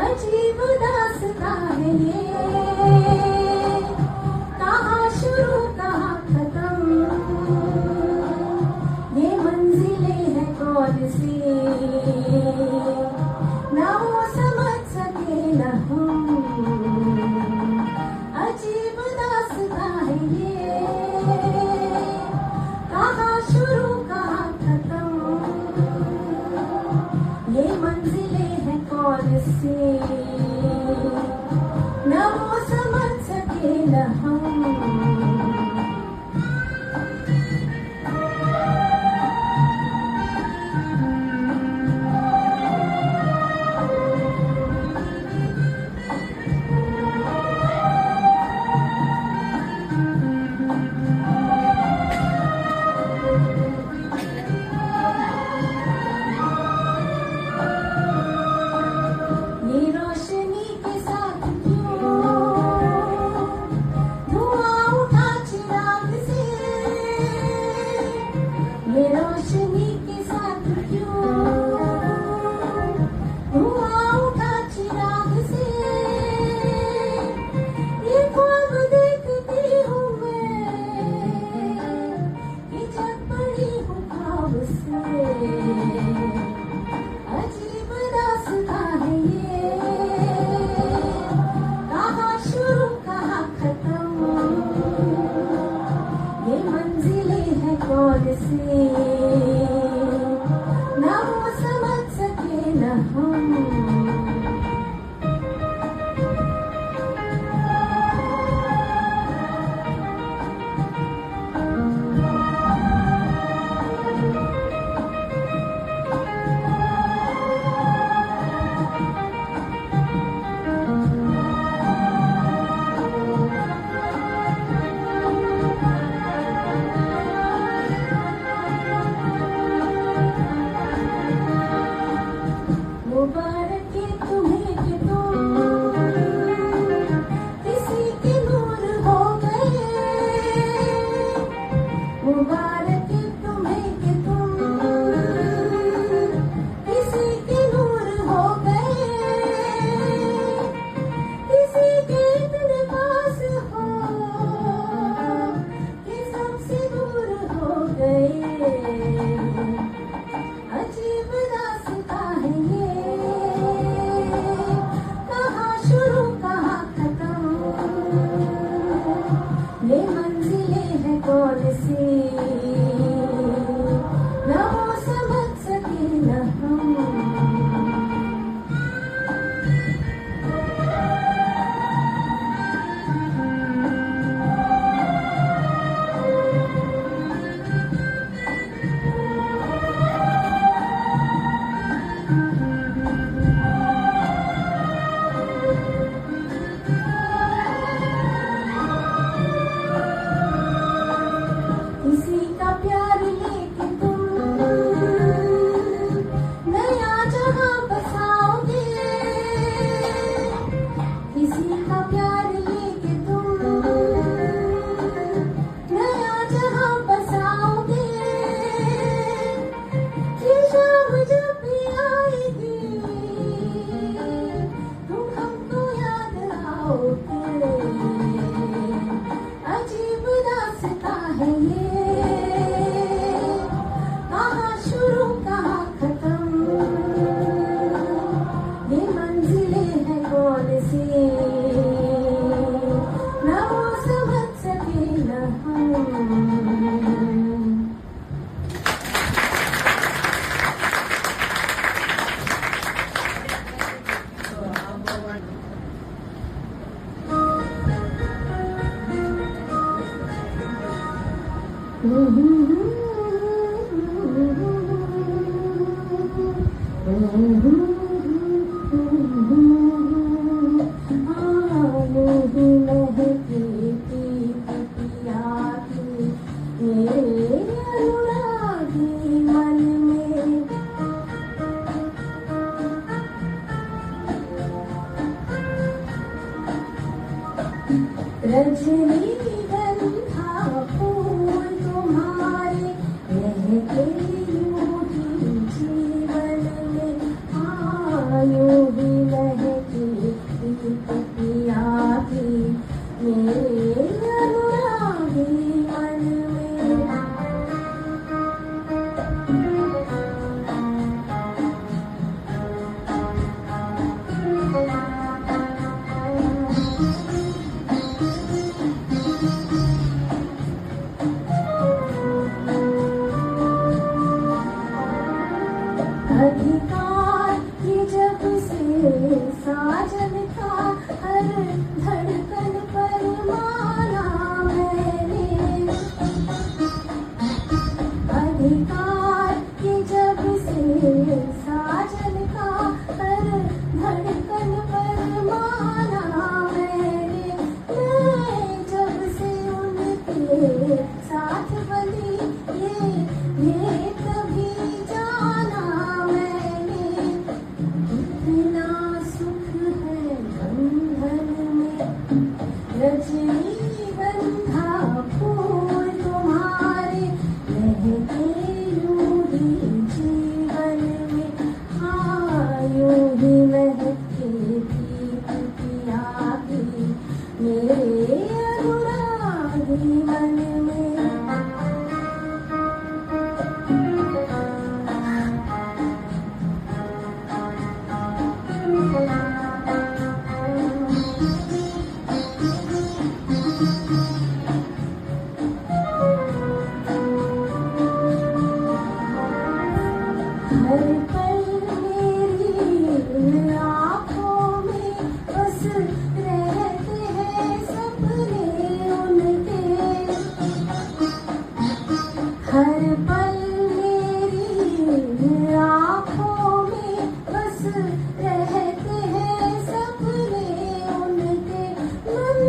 अजीब दास्तां है ये, कहाँ शुरू कहाँ खत्म, ये मंजिलें हैं कौन सी, ना वो समझ सके न हम। अजीब दास्तां है ये, कहाँ शुरू कहाँ खत्म, ये मंजिलें हैं कौन सी, न वो समझ सके न हम। ये रोशनी के साथ क्यों प्यार लेके तुम नया जहां बसाओगे, ये शाम जब भी आएगी तुम हमको याद आओगे। अजीब दास्तां है ये, कहाँ शुरू कहाँ खत्म, ये मंजिलें हैं कौन सी, न वो समझ सके न हम। रजनीगंधा फूल तुम्हारे महके यूं ही जीवन में, हाँ यूं ही महके पिया भी मेरे अनुरागी मन में। अधिकार ये जब से साजन का हर धड़कन पर माना मैंने। अधिकार ये जब से साजन का हर धड़कन पर माना मैंने। मैं जब से उनके साथ बंधी ये तभी जाना मैंने, इतना सुख है बंधन में। रजनीगंधा फूल तुम्हारे महके यूं ही जीवन में, हाँ यूं ही महके पिया भी मेरे अनुरागी मन में। हर पल मेरी आँखों में बस रहते हैं सपने उनके। हर पल मेरी आँखों में बस रहते हैं सपने उनके। मन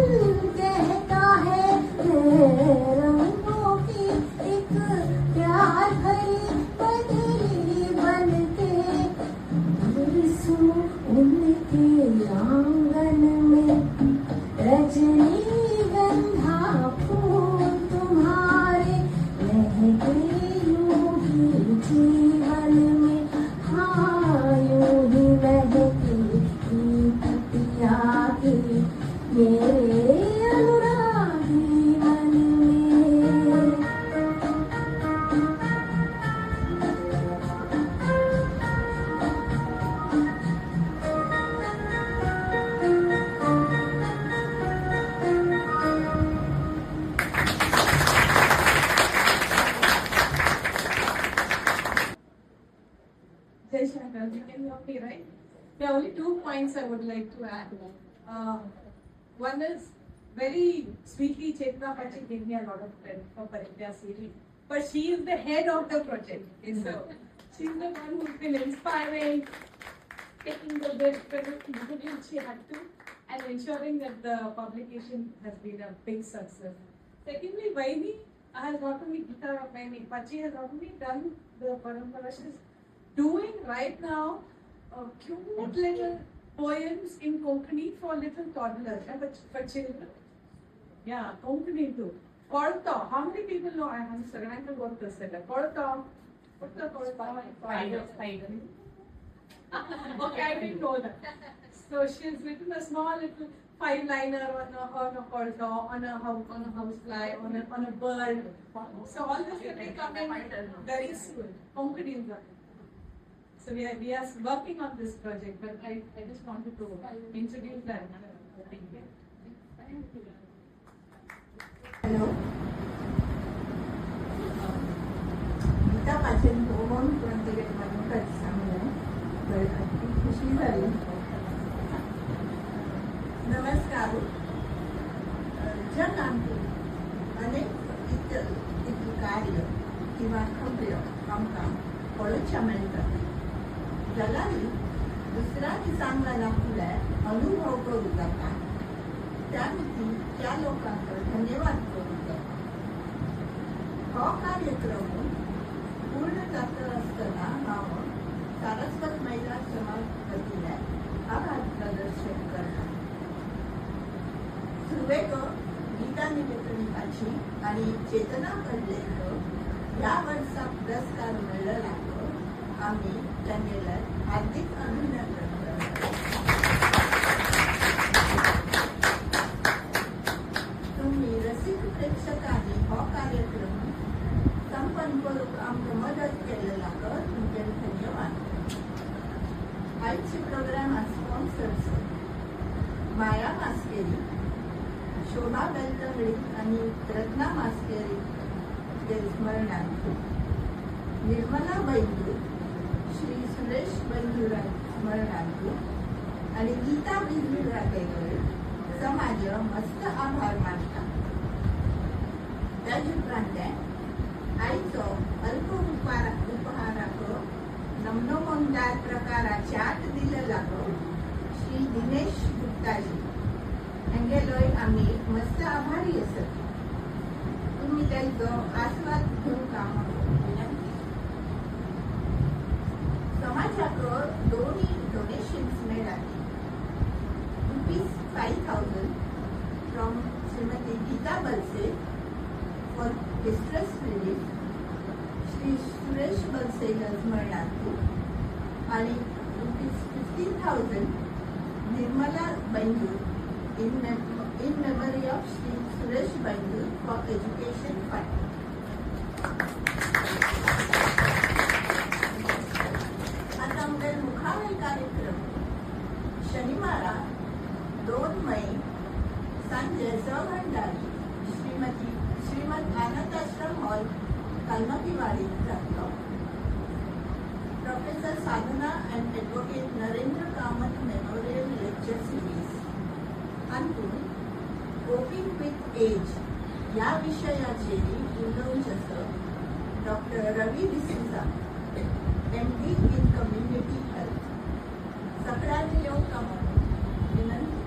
कहता है रंगों की एक प्यार भरी बदली बनके, बरसूं उनके आंगन में। रजनीगंधा फूल तुम्हारे महके यूं ही जीवन में, हाँ यूं ही महके पिया भी मेरे अनुरागी मन में। Jai Shankar, you can hear me, right? There are only 2 points I would like to add. One is very sweetly Chetna Pachi gave me a lot of credit for Paritya series, but she is the head of the project. So she's the one who's been inspiring, taking the best she had to, and ensuring that the publication has been a big success. Secondly, Vaini has not only Pachi has not only done the Parampara, she's doing right now a cute little poems in Konkani for little toddlers, for children. Yeah, Konkani too. Kolta. How many people know? I am Saranka Gorta said that. Kolta. Okay, I didn't know that. So she's written a small little 5-liner on a kolta, on a housefly, on a bird. So all this will be coming very soon. Konkani. So we are working on this project, but I just wanted to introduce that. Hello Geeta Patil home तिकीट बनवून सांगलं तर अगदी खुशी झाली. नमस्कार. जग आमचे अनेक इतर कार्य किंवा खबऱ्यो आमकां पळोवच्या मेळटात. जाल्यारय दुसऱ्या दिसांगला फुडें अनुभव करूं जाता. त्या खातीर त्या लोकांक धन्यवाद करूं जाता. हो कार्यक्रम पूर्ण जाता आसतना हांव सारस्वत महिला समाज वतीन आभार प्रदर्शन करता. सुरवेक गीता निकेतनीकाची आणि चेतना कडलेक ह्या वर्सा पुरस्कार मेळ्ळला. आम्ही त्यांना हार्दिक अभिनंदन करतो. तुम्ही रसिक प्रेक्षकांनी हो कार्यक्रम संपन्न करूक आमकां मदत केलेला तुमचे धन्यवाद. आयचे प्रोग्राम स्पॉन्सर्स माया मास्केरी, शोभा बेलतंगडी आणि रत्ना मास्केरी स्मरणार्थ, निर्मला बैंदूर, श्री सुरेश बंधुरा स्मरणार्थ आणि गीता बिजली राखेकर समाज मस्त आभार मानता. त्याच उपरांत आयचो अल्प उपहाराक नमनोमंदार प्रकाराच्यात दिलेला श्री दिनेश गुप्ताजी हांगेलोय आमी मस्त आभारी आसत. तुम्ही त्यांचो आस्वाद घेवंक विनंती. समाजाक दोन्ही डोनेशन्स मेळ्ळात. ₹5,000 from Shrimati Geeta Balse for distress relief, Shri Suresh Balse स्मरणार्थ आणि ₹15,000 Nirmala Byndoor in memory of Shri Suresh Bandur for Education Fund. आता आमचे मुखावे कार्यक्रम शनिवारा 2 मे सांजे 6 घंटारी श्रीमद आनंदाश्रम हॉल कलमतीवाडीत जातलो. Professor Sadhana and advocate Narendra Kamat memorial lecture series हातून कोपिंग विथ एज या विशयाचेर उलोवचें doctor Ravi D'Souza, MD in community health. सगळ्यांनी येवंक म्हणून विनंती.